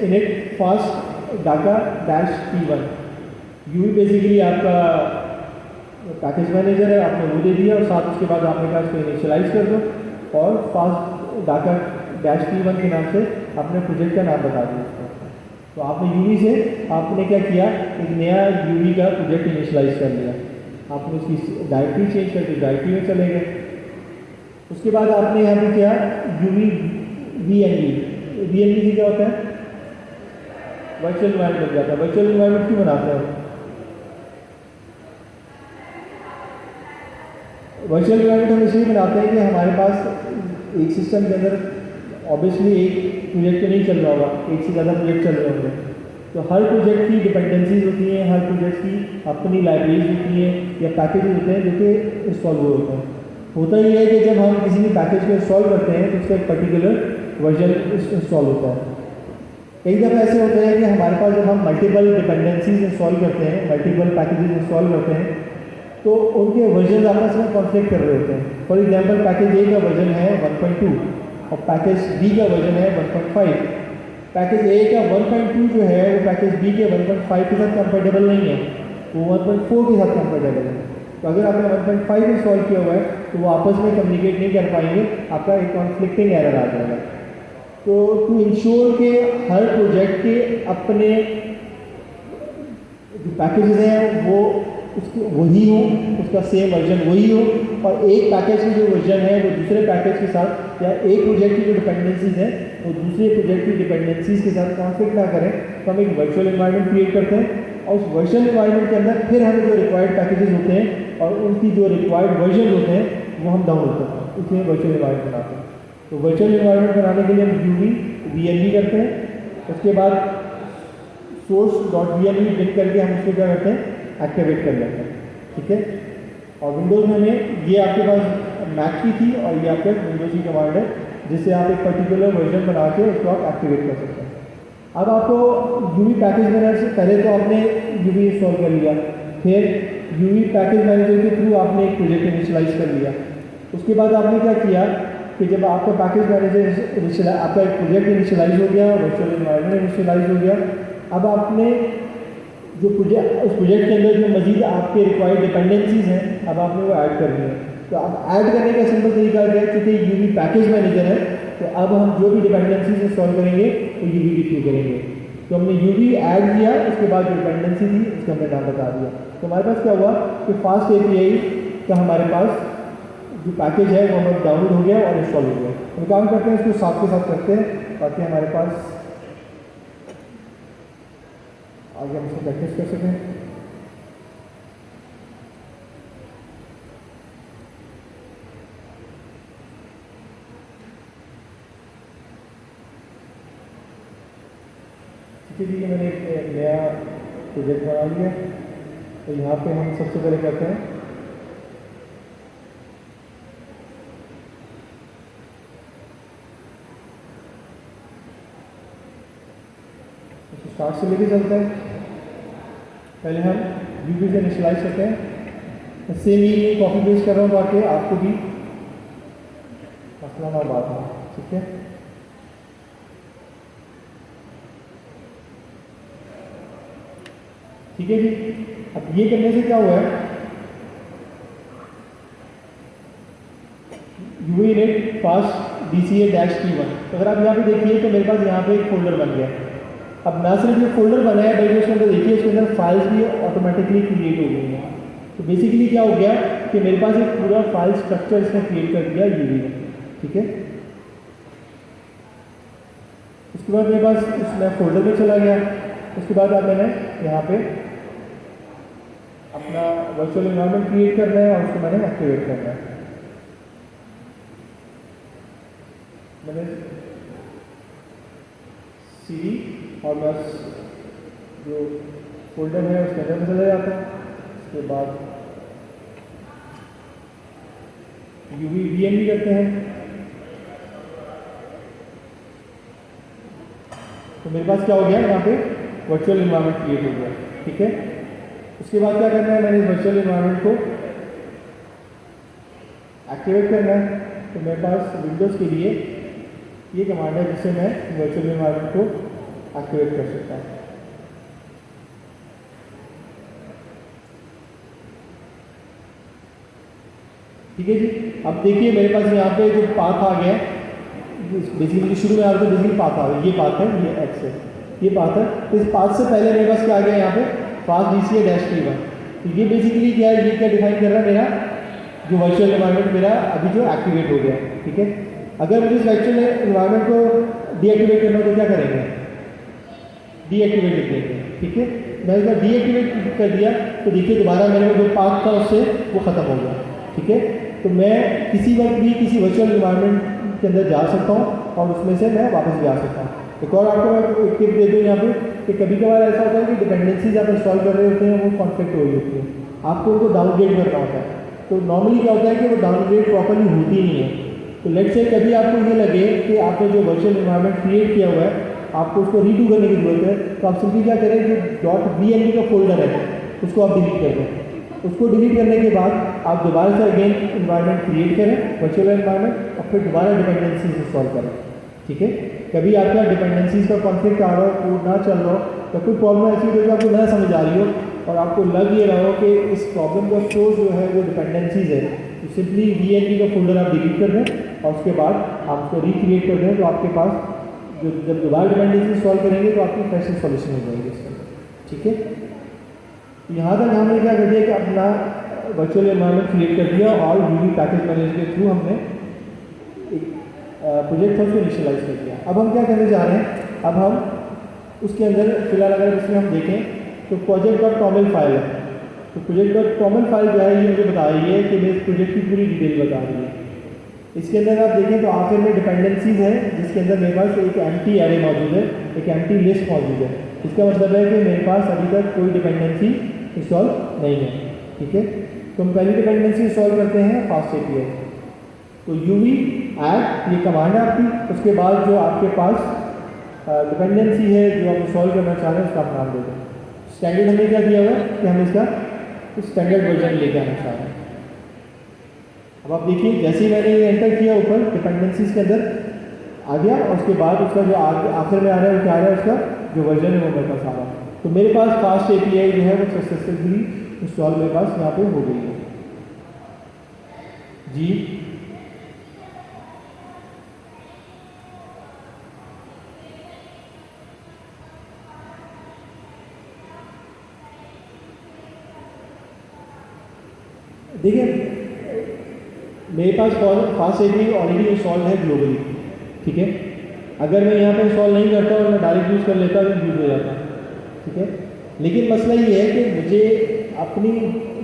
init fast data dash P1। UV basically आपका पैकेज मैनेजर है, आपने वो दे दिया और साथ उसके बाद आपने कहा इसको इनिशियलाइज कर दो और फास्ट डाटा डैश P1 के नाम से अपने प्रोजेक्ट का नाम बता दिया उसको। तो आपने यूवी से आपने क्या किया, एक नया यूवी का प्रोजेक्ट इनिशियलाइज कर लिया। आपने उसकी डायरेक्टरी चेंज करके डायरेक्टरी में चले गए। उसके बाद आपने यहाँ पे किया यूवी VNV क्या होता है? वर्चुअल इन्वायरमेंट बन जाता है। वर्चुअल इन्वायरमेंट क्यों बनाते हैं? वर्चुअल इन्वायरमेंट हम इसलिए बनाते हैं कि हमारे पास एक सिस्टम के अंदर ऑब्वियसली एक प्रोजेक्ट तो नहीं चल रहा होगा, एक से ज़्यादा प्रोजेक्ट चल रहे होंगे। तो हर प्रोजेक्ट की डिपेंडेंसीज होती हैं, हर प्रोजेक्ट की अपनी लाइब्रेरीज होती हैं या पैकेजेस होते हैं जो कि इंस्टॉल हुए होते हैं। होता ही है कि जब हम किसी भी पैकेज को इंस्टॉल करते हैं तो उसका एक पर्टिकुलर वर्जन इंस्टॉल होता है। कई दफ़ा ऐसे होता है कि हमारे पास जब हम मल्टीपल डिपेंडेंसीज इंस्टॉल करते हैं, मल्टीपल पैकेजेस इंस्टॉल करते हैं, तो उनके वर्जन आपस में कॉन्फ्लिक्ट कर रहे होते हैं। फॉर एग्जांपल पैकेज ए का वर्जन है 1.2 और पैकेज बी का वर्जन है 1.5। पैकेज ए का 1.2 जो है वो पैकेज बी के 1.5 के साथ कंफर्टेबल नहीं है, वो 1.4 के साथ कंफर्टेबल है। तो अगर आपने 1.5 इंस्टॉल किया हुआ है तो वो आपस में कम्युनिकेट नहीं कर पाएंगे, आपका एक कॉन्फ्लिक्टिंग एरर आ जाएगा। तो टू इंश्योर के हर प्रोजेक्ट के अपने जो पैकेजेस हैं वो उसके वही हो, उसका सेम वर्जन वही हो, और एक पैकेज की जो वर्जन है वो दूसरे पैकेज के साथ या एक प्रोजेक्ट की जो डिपेंडेंसीज हैं वो दूसरे प्रोजेक्ट की डिपेंडेंसीज के साथ कॉन्फ्लिक्ट ना करें। तो हम एक वर्चुअल एनवायरनमेंट क्रिएट करते हैं और उस वर्चुअल एनवायरनमेंट के अंदर फिर हमें जो रिक्वायर्ड पैकेजेस होते हैं और उनकी जो रिक्वायर्ड वर्जन होते हैं वो हम डाउनलोड करते हैं, उसमें वर्चुअल एनवायरनमेंट बनाते हैं। तो वर्चुअल एनवायरनमेंट बनाने के लिए हम यूवी वीएनवी करते हैं, उसके बाद source.vnv लिख करके हम उसको क्या करते हैं, एक्टिवेट कर लेते हैं। ठीक है, और विंडोज़ में हमें ये आपके पास मैक की थी और ये आपके विंडोज़ की कमांड है जिससे आप एक पर्टिकुलर वर्जन बना के उसको आप एक्टिवेट कर सकते हैं। अब आपको यूवी पैकेज मैनेजर से पहले तो आपने यूवी इंस्टॉल कर लिया, फिर यूवी पैकेज मैनेजर के थ्रू आपने एक प्रोजेक्ट इनिशियलाइज कर लिया। उसके बाद आपने क्या किया कि जब आपका पैकेज मैनेजर आपका एक प्रोजेक्ट इनिशियलाइज हो गया, वर्चुअल एनवायरनमेंट इनिशियलाइज हो गया, अब आपने जो प्रोजेक्ट उस प्रोजेक्ट के अंदर जो मजीद आपके रिक्वायर्ड डिपेंडेंसीज हैं अब आपने वो ऐड करनी है। तो अब ऐड करने का सिंपल तरीका क्या है, क्योंकि यूवी पैकेज मैनेजर है तो अब हम जो भी डिपेंडेंसीज इंस्टॉल करेंगे वो यूवी के थ्रू करेंगे। तो हमने यूवी ऐड किया, उसके बाद जो डिपेंडेंसी थी उसका हमने नाम बता दिया। तो हमारे पास क्या हुआ कि फास्ट एपीआई का हमारे पास जो पैकेज है वो हमारा डाउनलोड हो गया और इंस्टॉल हो गया। हम काम करते हैं इसको साथ के साथ करते हैं ताकि हमारे पास आगे हम इसको प्रैक्टिस कर सकें। ठीक है, मैंने एक नया प्रोजेक्ट बना लिया। तो यहाँ पे हम सबसे पहले करते हैं स्टार्ट से लेके चलते हैं। पहले हम यूवी से इनिशियलाइज करते हैं। सेम ही कॉपी पेस्ट कर रहा हूँ ताकि आपको भी मसला ना बात हो। ठीक है, ठीक है जी। अब ये करने से क्या हुआ है, यूवी नेट फास्ट DCA-T1। तो अगर आप यहाँ पे देखिए तो मेरे पास यहाँ पे एक फोल्डर बन गया। अब ना सिर्फ ये फोल्डर बना है बल्कि उसके अंदर देखिए उसके अंदर फाइल्स भी ऑटोमेटिकली क्रिएट हो गई हैं। तो बेसिकली क्या हो गया कि मेरे पास एक पूरा फाइल स्ट्रक्चर इसने क्रिएट कर दिया यूवी ने। ठीक है, उसके बाद मेरे पास उसमें फोल्डर में चला गया। उसके बाद अब मैंने यहाँ पे अपना वर्चुअल एनवायरनमेंट क्रिएट करना है और उसको मैंने एक्टिवेट करना है। मैंने CD और बस जो फोल्डर है उसके अंदर में चला जाता है। उसके बाद यूवी वीएनवी करते हैं। तो मेरे पास क्या हो गया, यहाँ पे वर्चुअल एनवायरनमेंट क्रिएट हो गया। ठीक है, उसके बाद क्या करना है, मैंने इस वर्चुअल एनवायरनमेंट को एक्टिवेट करना है। तो मेरे पास विंडोज़ के लिए ये कमांड है जिससे मैं वर्चुअल एनवायरनमेंट को एक्टिवेट कर सकता हूँ। ठीक है जी। अब देखिए मेरे पास यहाँ पे जो पाथ आ गया है, बेसिकली शुरू में आ रहा था बेसिकली पाथ आ गया, ये पाथ है, ये एक्स है, ये पाथ है। तो इस पाथ से पहले मेरे पास क्या आ गया यहाँ पे, फास्ट DCA-T1। तो ये बेसिकली क्या है, ये क्या डिफाइन कर रहा है, मेरा जो वर्चुअल एनवायरनमेंट मेरा अभी जो एक्टिवेट हो गया। ठीक है, अगर मुझे इस वर्चुअल एनवायरनमेंट को डीएक्टिवेट करना हो तो क्या करेंगे, डीएक्टिवेट लिख देंगे। ठीक है, मैंने इसका डीएक्टिवेट कर दिया तो देखिए दोबारा मेरे जो पाथ था उससे वो ख़त्म हो गया। ठीक है, तो मैं किसी वक्त भी किसी वर्चुअल एनवायरनमेंट के अंदर जा सकता हूँ और उसमें से मैं वापस भी आ सकता हूँ। एक और आपको मैं एक टिप दे दूँ यहाँ पे कि कभी कभार ऐसा होता है कि डिपेंडेंसीज आप इंस्टॉल कर रहे होते हैं वो कॉन्फ्लिक्ट हो रही होती है, आपको उनको डाउनग्रेड करना होता है। तो नॉर्मली क्या होता है कि वो डाउनग्रेड प्रॉपर्ली होती नहीं है। तो लेट्स से कभी आपको ये लगे कि आपने जो वर्चुअल एनवायरनमेंट क्रिएट किया हुआ है आपको उसको रीडू करने की जरूरत है, तो आप सिंपली क्या करें, जो .bnb का फोल्डर है उसको आप डिलीट कर दें। उसको डिलीट करने के बाद आप दोबारा से अगेन एनवायरनमेंट क्रिएट करें वर्चुअल एनवायरनमेंट और फिर दोबारा डिपेंडेंसीज इंस्टॉल करें। ठीक है, कभी आपका डिपेंडेंसीज का कॉन्फ्लिक्ट आ रहा हो, कोड ना चल रहा हो, या कोई प्रॉब्लम ऐसी हो जो आपको ना समझ आ रही हो और आपको लग ये रहा हो कि इस प्रॉब्लम का सोर्स जो है वो डिपेंडेंसीज है, तो सिंपली वीएनबी का फोल्डर आप डिलीट कर दें और उसके बाद आप उसको रिक्रिएट कर दें। तो आपके पास जो जब दोबारा डिपेंडेंसी सॉल्व करेंगे तो आपकी फ्रेश सॉल्यूशन हो जाएगी इसका। ठीक है, यहाँ तक हमने क्या कर दिया कि अपना वर्चुअल एनवायरनमेंट क्रिएट कर दिया और यूवी पैकेज मैनेजर के थ्रू हमने एक प्रोजेक्ट था उसको इनिशियलाइज कर दिया। अब हम क्या करने जा रहे हैं, अब हम उसके अंदर फिलहाल अगर इसमें हम देखें तो project.toml फाइल है। तो project.toml फाइल जो है ये मुझे बता रही है कि मेरे इस प्रोजेक्ट की पूरी डिटेल बता रही है। इसके अंदर आप देखें तो आखिर में डिपेंडेंसीज है जिसके अंदर मेरे पास एक एम्प्टी एरे मौजूद है, एक एम्प्टी लिस्ट मौजूद है। इसका मतलब है कि मेरे पास अभी तक कोई डिपेंडेंसी इंस्टॉल नहीं है। ठीक है, तो हम पहली डिपेंडेंसी इंस्टॉल करते हैं फास्ट एपीआई। तो यूवी ऐड ये कमांड है आपकी, उसके बाद जो आपके पास डिपेंडेंसी है जो आप इंस्टॉल करना चाह रहे हैं उसका आप नाम दे दें। स्टैंडर्ड हमने क्या किया हुआ है कि हम इसका स्टैंडर्ड वर्जन लेके आना चाह रहे हैं। अब आप देखिए जैसे ही मैंने ये एंटर किया ऊपर डिपेंडेंसीज के अंदर आ गया और उसके बाद उसका जो आखिर में आ रहा है वो क्या आ रहा है, उसका जो वर्जन है वो मेरे पास आ रहा है। तो मेरे पास फास्ट एपीआई जो है वो सक्सेसफुली इंस्टॉल मेरे पास यहाँ पे हो गई है जी। देखिए मेरे पास फास्ट एपीआई ऑलरेडी इंस्टॉल है ग्लोबली। ठीक है, अगर मैं यहाँ पे इंस्टॉल नहीं करता और मैं डायरेक्ट यूज़ कर लेता तो यूज़ हो जाता। ठीक है, लेकिन मसला ये है कि मुझे अपनी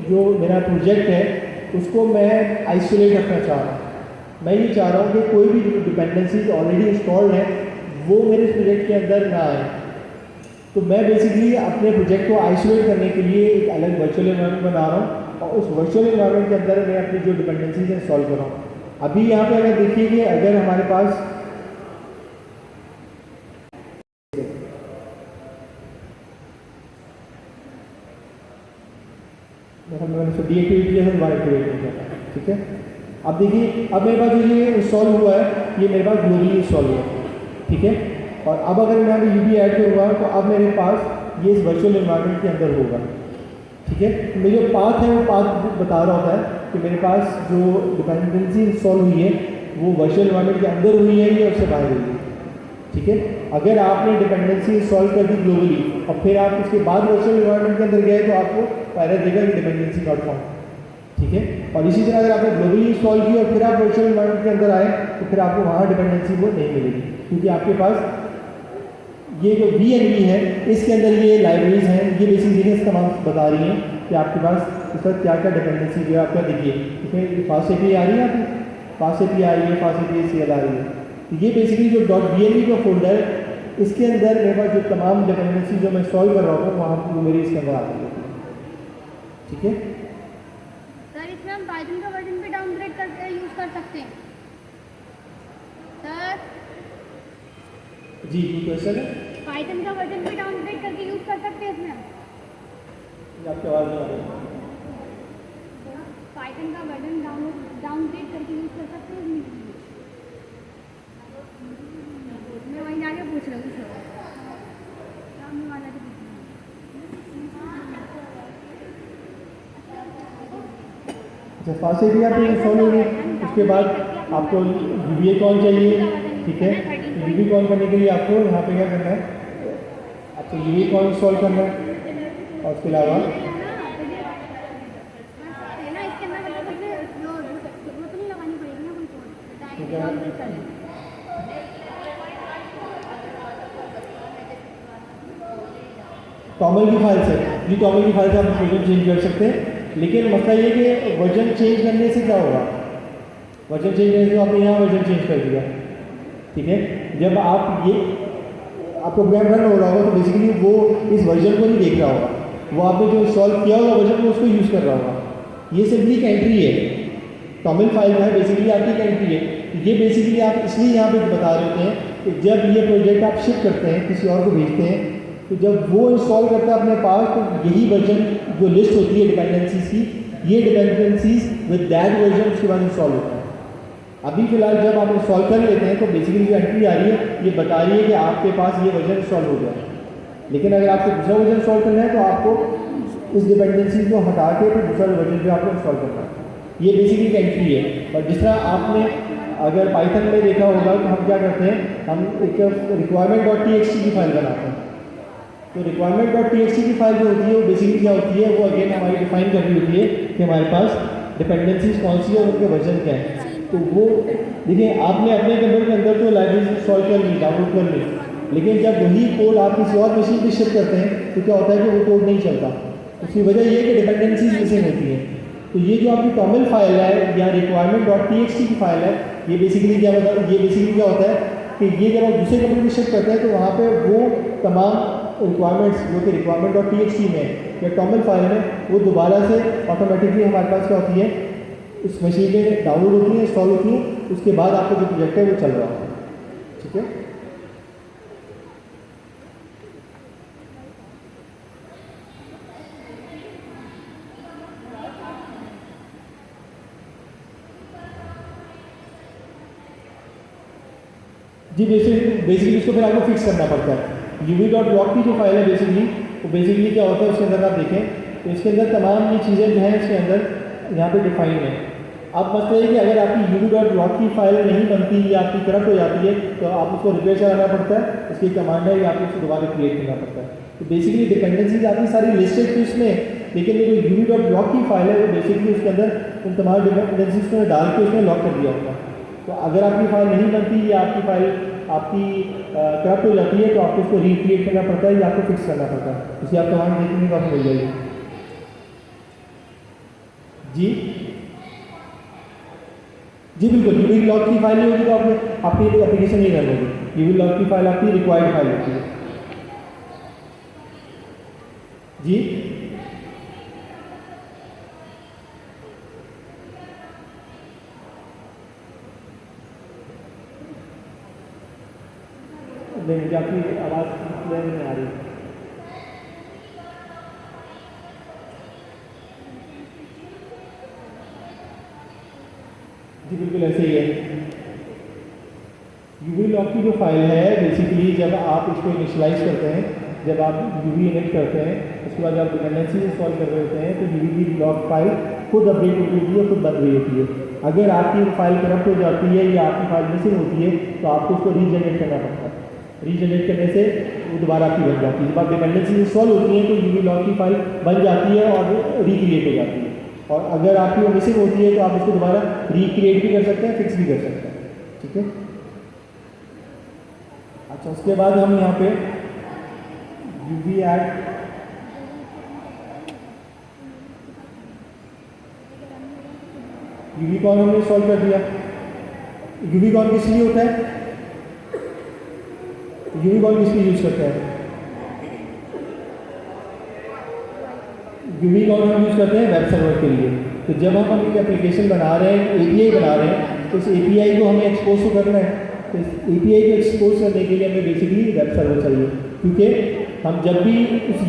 जो मेरा प्रोजेक्ट है उसको मैं आइसोलेट रखना चाह रहा हूँ। मैं ये चाह रहा हूँ कि कोई भी डिपेंडेंसीज ऑलरेडी इंस्टॉल्ड है वो मेरे प्रोजेक्ट के अंदर ना आए। तो मैं बेसिकली अपने प्रोजेक्ट को आइसोलेट करने के लिए एक अलग वर्चुअल एनवायरनमेंट बना रहा हूँ और उस वर्चुअल एनवायरनमेंट के अंदर मैं अपनी जो डिपेंडेंसीज है सॉल्व कर रहा हूँ। अभी यहाँ पे अगर देखिए कि अगर हमारे पास मैंने उसको डीएक्टिवेट किया है, दोबारा एक्टिवेट नहीं किया। ठीक है, अब देखिए अब मेरे पास जो ये इंस्टॉल हुआ है ये मेरे पास ग्लोबली इंस्टॉल हुआ है। ठीक है, और अब अगर मैं यहाँ पे यूबी ऐड करूँगा तो अब मेरे पास ये इस वर्चुअल एनवायरनमेंट के अंदर होगा। ठीक है, तो मेरा जो पाथ है वो पाथ बता रहा होता है कि मेरे पास जो डिपेंडेंसी इंस्टॉल हुई है वो वर्चुअल एनवायरनमेंट के अंदर हुई है या उससे बाहर हुई है। ठीक है, अगर आपने डिपेंडेंसी इंस्टॉल कर दी ग्लोबली और फिर आप उसके बाद वर्चुअल एनवायरनमेंट के अंदर गए तो आपको एरर देगा कि डिपेंडेंसी नॉट फाउंड। ठीक है, और इसी तरह अगर आपने ग्लोबली इंस्टॉल की और फिर आप वर्चुअल एनवायरनमेंट के अंदर आए तो फिर आपको वहाँ डिपेंडेंसी वो नहीं मिलेगी, क्योंकि आपके पास ये जो वीएनबी है इसके अंदर ये लाइब्रेरीज हैं, ये बेसिकली इसका नाम बता रही हैं कि आपके पास इस पर क्या क्या डिपेंडेंसी जो है आपका देखिए। इसमें फास्ट एपीआई आ रही है, आपकी फास्ट एपीआई आ रही है, फास्ट एपीआई सीएल आ रही है। तो ये बेसिकली जो .bnb का फोल्डर इसके अंदर मेरे पास जो तमाम डिपेंडेंसी जो मैं इंस्टॉल कर रहा हूँ वहाँ वो मेरी इसके अंदर आती है। ठीक है सर, इसमें हम पाइथन का वर्जन भी डाउनग्रेड करके यूज़ कर सकते हैं सर? जी, कोई क्वेश्चन है? पाइथन का वर्जन भी डाउनग्रेड करके यूज़ कर सकते हैं इसमें हम? ये आपकी आवाज़ नहीं आ रही। पाइथन का वर्जन डाउनग्रेड करके यूज़ कर सकते हैं इसमें? मैं वहीं जाके पूछ रहा हूँ सर, सामने वाला से पूछ अच्छा, फास्ट एपीआई आपकी इंस्टॉल हो गई, उसके बाद आपको यूबीए कॉल चाहिए। ठीक है, यूबी कॉल करने के लिए आपको यहाँ पे क्या करना है, आपको यूबी कॉल इंस्टॉल करना है और उसके अलावा टॉमल की फाइल से जी टॉमल की फाइल से आप वर्जन चेंज कर सकते हैं। लेकिन मसला ये कि वर्जन चेंज करने से क्या होगा, वर्जन चेंज करने से आपने यहाँ वर्जन चेंज कर दिया। ठीक है, जब आप ये आपको प्रोग्राम रन हो रहा होगा तो बेसिकली वो इस वर्जन को नहीं देख रहा होगा, वो आपने जो इंस्टॉल किया होगा वर्जन को उसको यूज़ कर रहा होगा। ये सिर्फ एक एंट्री है, टॉमिल फाइल है बेसिकली आपकी एक एंट्री है। ये बेसिकली आप इसलिए यहाँ पे बता रहे होते हैं कि जब ये प्रोजेक्ट आप शिप करते हैं किसी और को भेजते हैं, तो जब वो इंस्टॉल करता है अपने पास, तो यही वर्जन जो लिस्ट होती है डिपेंडेंसीज की, ये डिपेंडेंसीज विद दैट वर्जन उसके बाद इंस्टॉल होता है। अभी फिलहाल जब आप इंस्टॉल कर लेते हैं तो बेसिकली जो एंट्री आ रही है ये बता रही है कि आपके पास ये वर्जन इंस्टॉल हो गया। लेकिन अगर आपको दूसरा वर्जन इंस्टॉल करना है तो आपको इस डिपेंडेंसी को हटा के फिर दूसरा वर्जन पे आपको इंस्टॉल करना है। ये बेसिकली एक एंट्री है। और जिस तरह आपने अगर पाइथन में देखा होगा तो हम क्या करते हैं, हम एक requirement.txt की फाइल बनाते हैं। तो requirement.txt की फाइल जो होती है वो बेसिकली क्या होती है, वो अगेन हमारी डिफाइन कर रही होती है कि हमारे पास डिपेंडेंसीज कौन सी है और उनके वर्जन क्या है। तो वो देखिए आपने अपने कंप्यूटर के अंदर तो लाइब्रेरी इंस्टॉल कर ली, डाउनलोड कर ली, लेकिन जब वही कोड आप किसी और मशीन पे शिफ्ट करते हैं तो क्या होता है कि वो कोड नहीं चलता। उसकी वजह ये है कि डिपेंडेंसीज मिसिंग होती है। तो ये जो आपकी टॉमिल फाइल है या requirement.txt की फाइल है, ये बेसिकली क्या होता है कि ये जब आप दूसरे कंप्यूटर में शिफ्ट करते हैं तो वहाँ पे वो तमाम रिक्वायरमेंट्स जो कि requirement.txt में या टॉमिल फाइल में वो दोबारा से ऑटोमेटिकली हमारे पास क्या होती है, उस मशीन में डाउनलोड होती है, इंस्टॉल होती है, उसके बाद आपका जो प्रोजेक्ट है वो चल रहा होता है। ठीक है। जी बेसिकली उसको फिर आपको फिक्स करना पड़ता है। uv.block की जो फाइल है बेसिकली क्या होता है, उसके अंदर आप देखें तो इसके अंदर तमाम ये चीज़ें जो हैं इसके अंदर यहाँ पे डिफाइन है। अब मसला है कि अगर आपकी uv.block की फाइल नहीं बनती या आपकी करप्ट हो जाती है तो आप उसको रिप्लेस कराना पड़ता है, उसकी कमांड है या आपको उसको दोबारा क्रिएट करना पड़ता है। तो बेसिकली डिपेंडेंसीज आपकी सारी लिस्टेड थी उसमें, लेकिन ये जो uv.block की फाइल है वो बेसिकली उसके अंदर उन तमाम डिपेंडेंसीज को डाल के उसमें लॉक कर दिया होता है। तो अगर आपकी फाइल नहीं बनती या आपकी फाइल आपकी करप्ट हो जाती है तो आपको उसको रिक्रिएट करना पड़ता है या आपको फिक्स करना पड़ता है। उसे आप कमांड देखने का मिल जाएगी। जी बिल्कुल, uv.block की फाइल नहीं होगी तो आपने आपकी एप्लीकेशन नहीं रन होगी। uv.block की फाइल आपकी रिक्वायर्ड फाइल होती है। जी नहीं, मुझे आपकी आवाज़ क्लियर नहीं आ रही। जी बिल्कुल ऐसे ही है। uv.block की जो फाइल है बेसिकली जब आप इसको इनिशियलाइज करते हैं, जब आप uv इनेक्ट करते हैं, उसके बाद आप डिपेंडेंसी इंस्टॉल कर रहे होते हैं तो uv.block फाइल खुद अपडेट होती है, खुद बन रही होती है। अगर आपकी फाइल करप्ट हो जाती है या आपकी फाइल मिसिंग होती है तो आपको उसको रीजनरेट करना पड़ता है। रीजनरेट करने से वो दोबारा आपकी बन जाती है। जब आप डिपेंडेंसी इंस्टॉल होती है तो uv.block की फाइल बन जाती है और रिक्रिएट हो जाती है। और अगर आपकी वो मिसिंग होती है तो आप उसको दोबारा रिक्रिएट भी कर सकते हैं, फिक्स भी कर सकते हैं। ठीक है। अच्छा, उसके बाद हम यहाँ पे uv.add uv.con हमने इंस्टॉल कर दिया। uv.con किस लिए होता है, uv.con किस लिए यूज करते हैं? uv.con हम यूज करते हैं वेब सर्वर के लिए। तो जब हम एक एप्लीकेशन बना रहे हैं, API बना रहे हैं, तो इस API को हमें एक्सपोज तो करना है। तो इस API को एक्सपोज करने के लिए हमें बेसिकली वेब सर्वर चाहिए, क्योंकि हम जब भी उस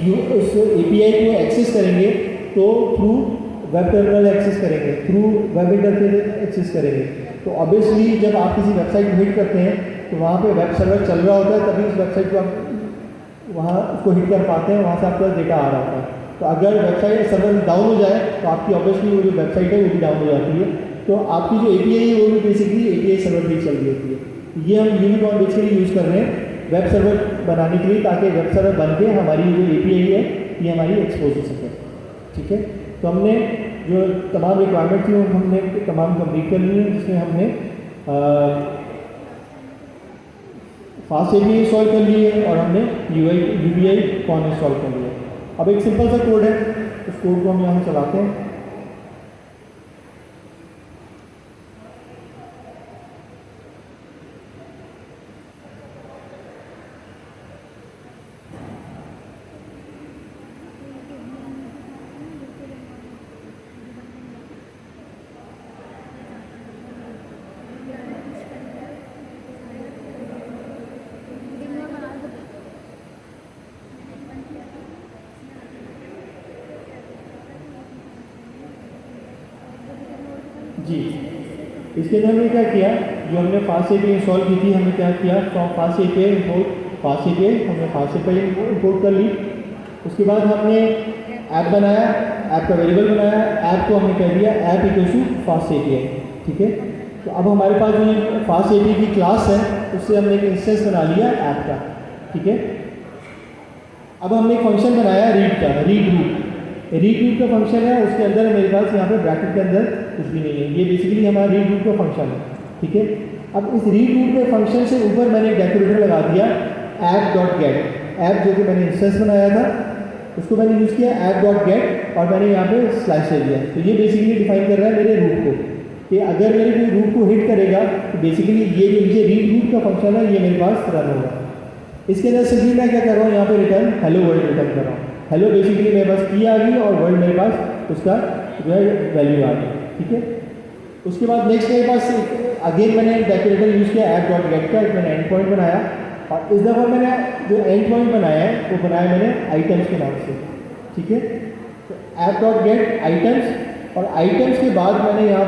API को एक्सेस करेंगे तो थ्रू वेब टर्मिनल एक्सेस करेंगे, थ्रू वेब इंटरफेस एक्सेस करेंगे। तो ऑब्वियसली जब आप किसी वेबसाइट को हिट करते हैं तो वहाँ पे वेब सर्वर चल रहा होता है, तभी उस वेबसाइट को आप वहाँ उसको हिट कर पाते हैं, वहाँ से आपका डेटा आ रहा होता है। तो अगर वेबसाइट सर्वर डाउन हो जाए तो आपकी ऑब्वियसली वो जो वेबसाइट है वो भी डाउन हो जाती है। तो आपकी जो API है वो भी बेसिकली API सर्वर भी चल रही होती है। ये हम uv.con बेसिकली यूज़ कर रहे हैं वेब सर्वर बनाने के लिए, ताकि वेब सर्वर बन के हमारी जो API है ये हमारी एक्सपोज हो सके। ठीक है। तो हमने जो तमाम रिक्वायरमेंट थी वो हमने तमाम कंप्लीट कर ली है, जिसमें हमने फास्ट API इंस्टॉल कर ली है और हमने uv.con इंस्टॉल कर लिया। अब एक सिंपल सा कोड है, उस कोड को हम यहाँ चलाते हैं। जी, इसके अंदर हमने क्या किया, जो हमने फास्ट एपीआई इंस्टॉल की थी, हमने क्या किया, from fast API import fast API, हमने फास्ट एपीआई इंपोर्ट कर ली। उसके बाद हमने ऐप बनाया, ऐप का वेरिएबल बनाया, ऐप को हमने कह दिया app equal to fast API, ठीक है। तो अब हमारे पास जो फास्ट एपीआई की क्लास है, उससे हमने एक इंस्टेंस बना लिया ऐप का, ठीक है। अब हमने एक फंक्शन बनाया रीड का, रीड रूट का फंक्शन है, उसके अंदर मेरे पास यहाँ पे ब्रैकेट के अंदर कुछ भी नहीं है, ये बेसिकली हमारा रीड रूट का फंक्शन है, ठीक है। अब इस रीड रूट के फंक्शन से ऊपर मैंने एक डेकोरेटर लगा दिया ऐप डॉट गेट, ऐप जो कि मैंने इंस्टेंस बनाया था उसको मैंने यूज़ किया ऐप डॉट गेट, और मैंने यहाँ पे स्लैश ले दिया। तो ये बेसिकली डिफाइन कर रहा है मेरे रूट को, कि अगर मेरे कोई रूट को हिट करेगा तो बेसिकली ये जो मुझे रीड रूट का फंक्शन है ये मेरे पास रन होगा। इसके अंदर सिंपली मैं क्या कर रहा हूँ, यहाँ पे रिटर्न हेलो वर्ल्ड रिटर्न कर रहा हूँ। हेलो बेसिकली मेरे पास की आ गई और वर्ल्ड मेरे पास उसका जो है वैल्यू आ गई, ठीक है। उसके बाद नेक्स्ट मेरे पास अगेन मैंने डेकोरेटर यूज़ किया ऐप डॉट गेट का, एक मैंने एंड पॉइंट बनाया, और इस दफ़ा मैंने जो एंड पॉइंट बनाया है वो बनाया मैंने आइटम्स के नाम से, ठीक है। तो ऐप डॉट गेट आइटम्स, और आइटम्स के बाद मैंने यहाँ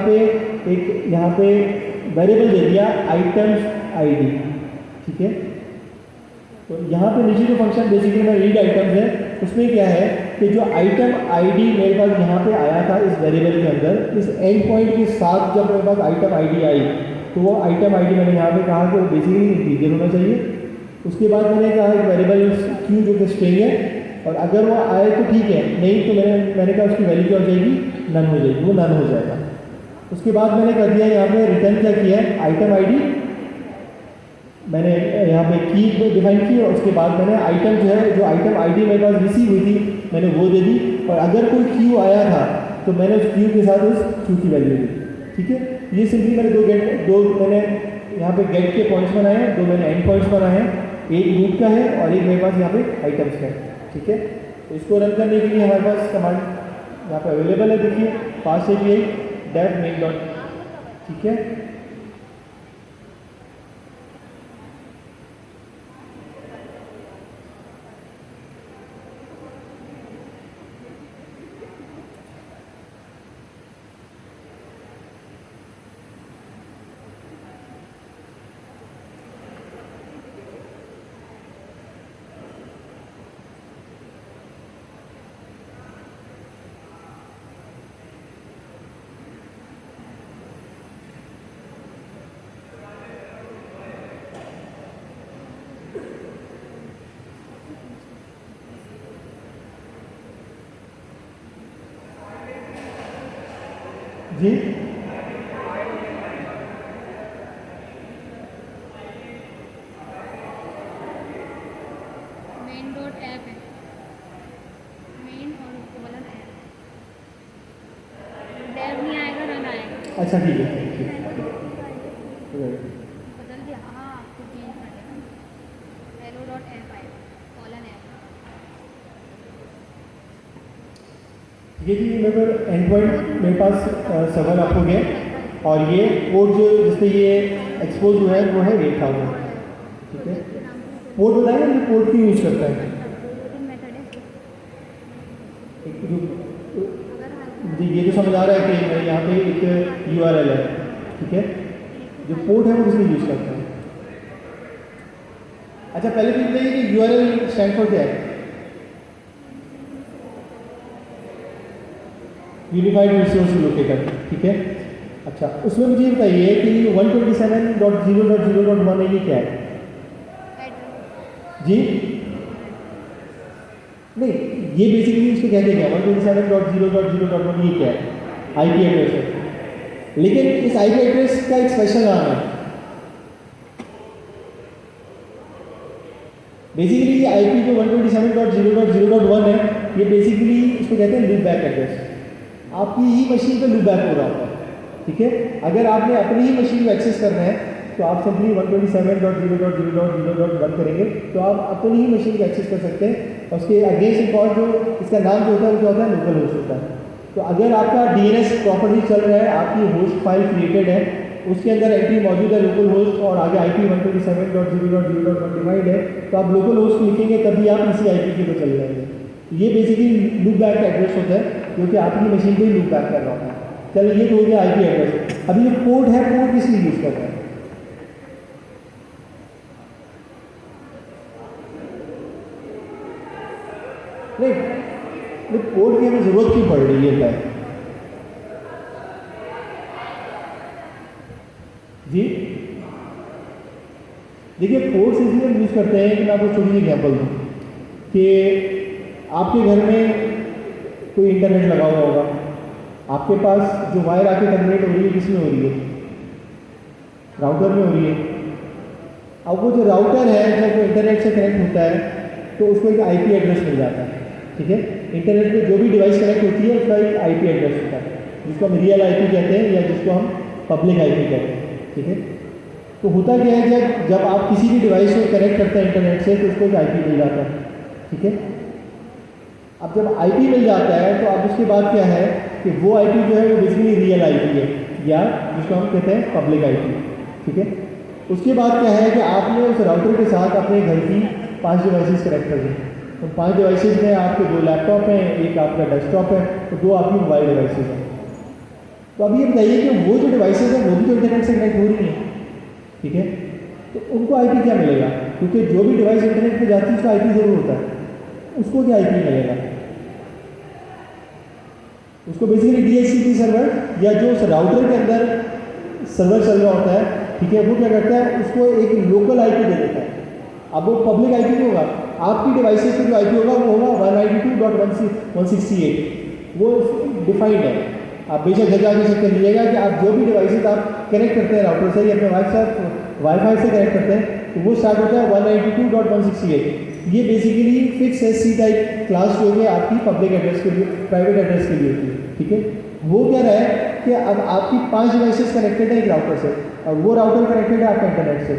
पे वेरिएबल दे दिया आइटम्स आईडी, ठीक है। तो यहाँ पे नीचे जो फंक्शन बेसिकली मैं रीड आइटम्स है, उसमें क्या है कि जो आइटम आईडी मेरे पास यहाँ पे आया था इस वेरिएबल के अंदर, इस एंड पॉइंट के साथ जब मेरे पास आइटम आईडी आई, तो वो आइटम आईडी मैंने यहाँ पे कहा कि वो बेसिकली इंटीजर होना चाहिए। उसके बाद मैंने कहा एक वेरिएबल क्यू जो कि स्ट्रिंग है, और अगर वो आए तो ठीक है, नहीं तो मैंने कहा उसकी वैल्यू क्या हो जाएगी, नन हो जाएगी, वो नन हो जाएगा। उसके बाद मैंने कर दिया यहाँ पे रिटर्न क्या किया है आइटम आईडी, मैंने यहाँ पे की डिफाइन की, और उसके बाद मैंने आइटम जो है जो आइटम आईडी मेरे पास रिसीव हुई थी मैंने वो दे दी, और अगर कोई क्यू आया था तो मैंने उस क्यू के साथ उस क्यू की वैल्यू दी, ठीक है। ये सिंपली मैंने दो मैंने यहाँ पे गेट के पॉइंट्स बनाए हैं, दो मैंने एंड पॉइंट्स बनाए हैं, एक रूट का है और एक मेरे पास यहाँ पे आइटम्स का है, ठीक है। तो इसको रन करने के लिए हमारे पास कमांड यहाँ पे अवेलेबल है, देखिए fast API dev make dot, ठीक है। जी मेन डॉट ऐप है, मेन और उसको बोला ऐप, डेव नहीं आएगा रन आएगा। अच्छा ठीक है, ठीक है। बदल दिया, हाँ आपको चेंज कर देना, हेलो डॉट ऐप आएगा, कॉलन ऐप। ये जी मेरे एंड पॉइंट मेरे पास सर्वर आपको गया, और ये पोर्ट जो जिसपे ये एक्सपोज हुआ है वो है 8000, ठीक है। पोर्ट बताएंगे कि पोर्ट क्यों यूज़ करता है, एक जो जी ये तो समझ आ रहा है कि यहाँ पे एक URL है, ठीक है। जो पोर्ट है वो किस लिए यूज़ करता है। अच्छा पहले तो बताइए कि URL स्टैंड फॉर क्या है, यूनिफाइड रिसोर्स लोकेटर, ठीक है। अच्छा उसमें मुझे ये बताइए कि 127.0.0.1 है, ये क्या है जी। नहीं ये बेसिकली इसको कहते हैं 127.0.0.1 ये क्या है, आईपी एड्रेस है, लेकिन इस आईपी एड्रेस का एक स्पेशल नाम है। बेसिकली ये आईपी जो 127.0.0.1 है, ये बेसिकली इसको कहते हैं लूप बैक एड्रेस। आपकी ही मशीन पे लूप बैक हो रहा होता है, ठीक है। अगर आपने अपनी ही मशीन को एक्सेस करना है तो आप सिंपली 127.0.0.0.1 करेंगे तो आप अपनी ही मशीन को एक्सेस कर सकते हैं, और उसके अगेंस्ट एक और जो इसका नाम जो होता है वो क्या होता है, लोकल होस्ट होता है। तो अगर आपका DNS प्रॉपर्टी चल रहा है, आपकी होस्ट फाइल क्रिएटेड है, उसके अंदर एंट्री मौजूद है लोकल होस्ट, और आगे IP 127.0.0.1 डिफाइंड है, तो आप लोकल होस्ट लिखेंगे तभी आप इसी IP के ऊपर चले जाएंगे। ये बेसिकली लूप बैक का एड्रेस होता है, क्योंकि आपकी मशीन पे लूप बैक कर रहा होता है, चलो ये तो हो गया आईपी एड्रेस। अभी जो पोर्ट है, पोर्ट किस लिए यूज़ कर रहे हैं? नहीं, पोर्ट की हमें ज़रूरत क्यों पड़ रही है बताएं जी। देखिए पोर्ट्स इसलिए हम यूज़ करते हैं कि मैं आपको छोटी सी एग्जाम्पल दूँ कि आपके घर में कोई इंटरनेट लगा हुआ होगा, आपके पास जो वायर आके टर्मिनेट हो रही है किस में हो रही है? राउटर में हो रही है। अब वो जो राउटर है जब वो इंटरनेट से कनेक्ट होता है तो उसको एक आईपी एड्रेस मिल जाता है, ठीक है। इंटरनेट पे जो भी डिवाइस कनेक्ट होती है उसका एक आईपी एड्रेस होता है, जिसको हम रियल आईपी कहते हैं या जिसको हम पब्लिक आईपी कहते हैं, ठीक है। तो होता क्या है, जब आप किसी भी डिवाइस को कनेक्ट करते हैं इंटरनेट से तो उसको एक आईपी मिल जाता है, ठीक है। अब जब आईपी मिल जाता है तो अब उसके बाद क्या है कि वो आईपी जो है वो बेसिकली रियल आईपी है या जिसको हम कहते हैं पब्लिक आईपी, ठीक है। उसके बाद क्या है कि आपने उस राउटर के साथ अपने घर की 5 डिवाइसेस कनेक्ट कर दी। तो 5 डिवाइसेस में आपके 2 लैपटॉप हैं, एक आपका डेस्कटॉप है और 2 आपकी मोबाइल डिवाइसेस हैं। तो अब ये बताइए कि वो जो डिवाइसेस हैं वो भी तो इंटरनेट से कनेक्ट हो रही हैं, ठीक है। तो उनको आईपी क्या मिलेगा? क्योंकि जो भी डिवाइस इंटरनेट पे जाती है उसका आईपी जरूर होता है, उसको क्या आईपी मिलेगा? उसको बेसिकली डीएचसीपी सर्वर या जो उस राउटर के अंदर सर्वर चल रहा होता है, ठीक है, वो क्या करता है उसको एक लोकल आईपी दे देता है। अब वो पब्लिक आईपी नहीं होगा, आपकी डिवाइसेस का जो आईपी होगा वो होगा 192.168, वो डिफाइंड है। आप बेशक घर जाके चेक कर लीजिएगा कि आप जो भी डिवाइसेस आप कनेक्ट करते हैं राउटर से या अपने वाईफाई से कनेक्ट करते हैं तो वो स्टार्ट होता है 192.168। ये बेसिकली फिक्स है सी टाइप क्लास जो है आपकी पब्लिक एड्रेस के लिए, प्राइवेट एड्रेस के लिए होती है, ठीक है। वो क्या रहा है कि अब आपकी 5 डिवाइसेस कनेक्टेड है एक राउटर से और वो राउटर कनेक्टेड है आपका इंटरनेट से।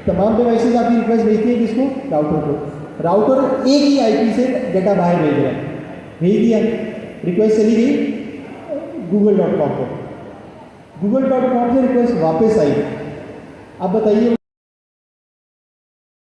तमाम डिवाइसेस आपकी रिक्वेस्ट भेजती है किसको? राउटर को। राउटर एक ही आईपी से डेटा बाहर भेज रहा है, भेज दिया, रिक्वेस्ट चली गई google.com पर, google.com से रिक्वेस्ट वापस आई। अब बताइए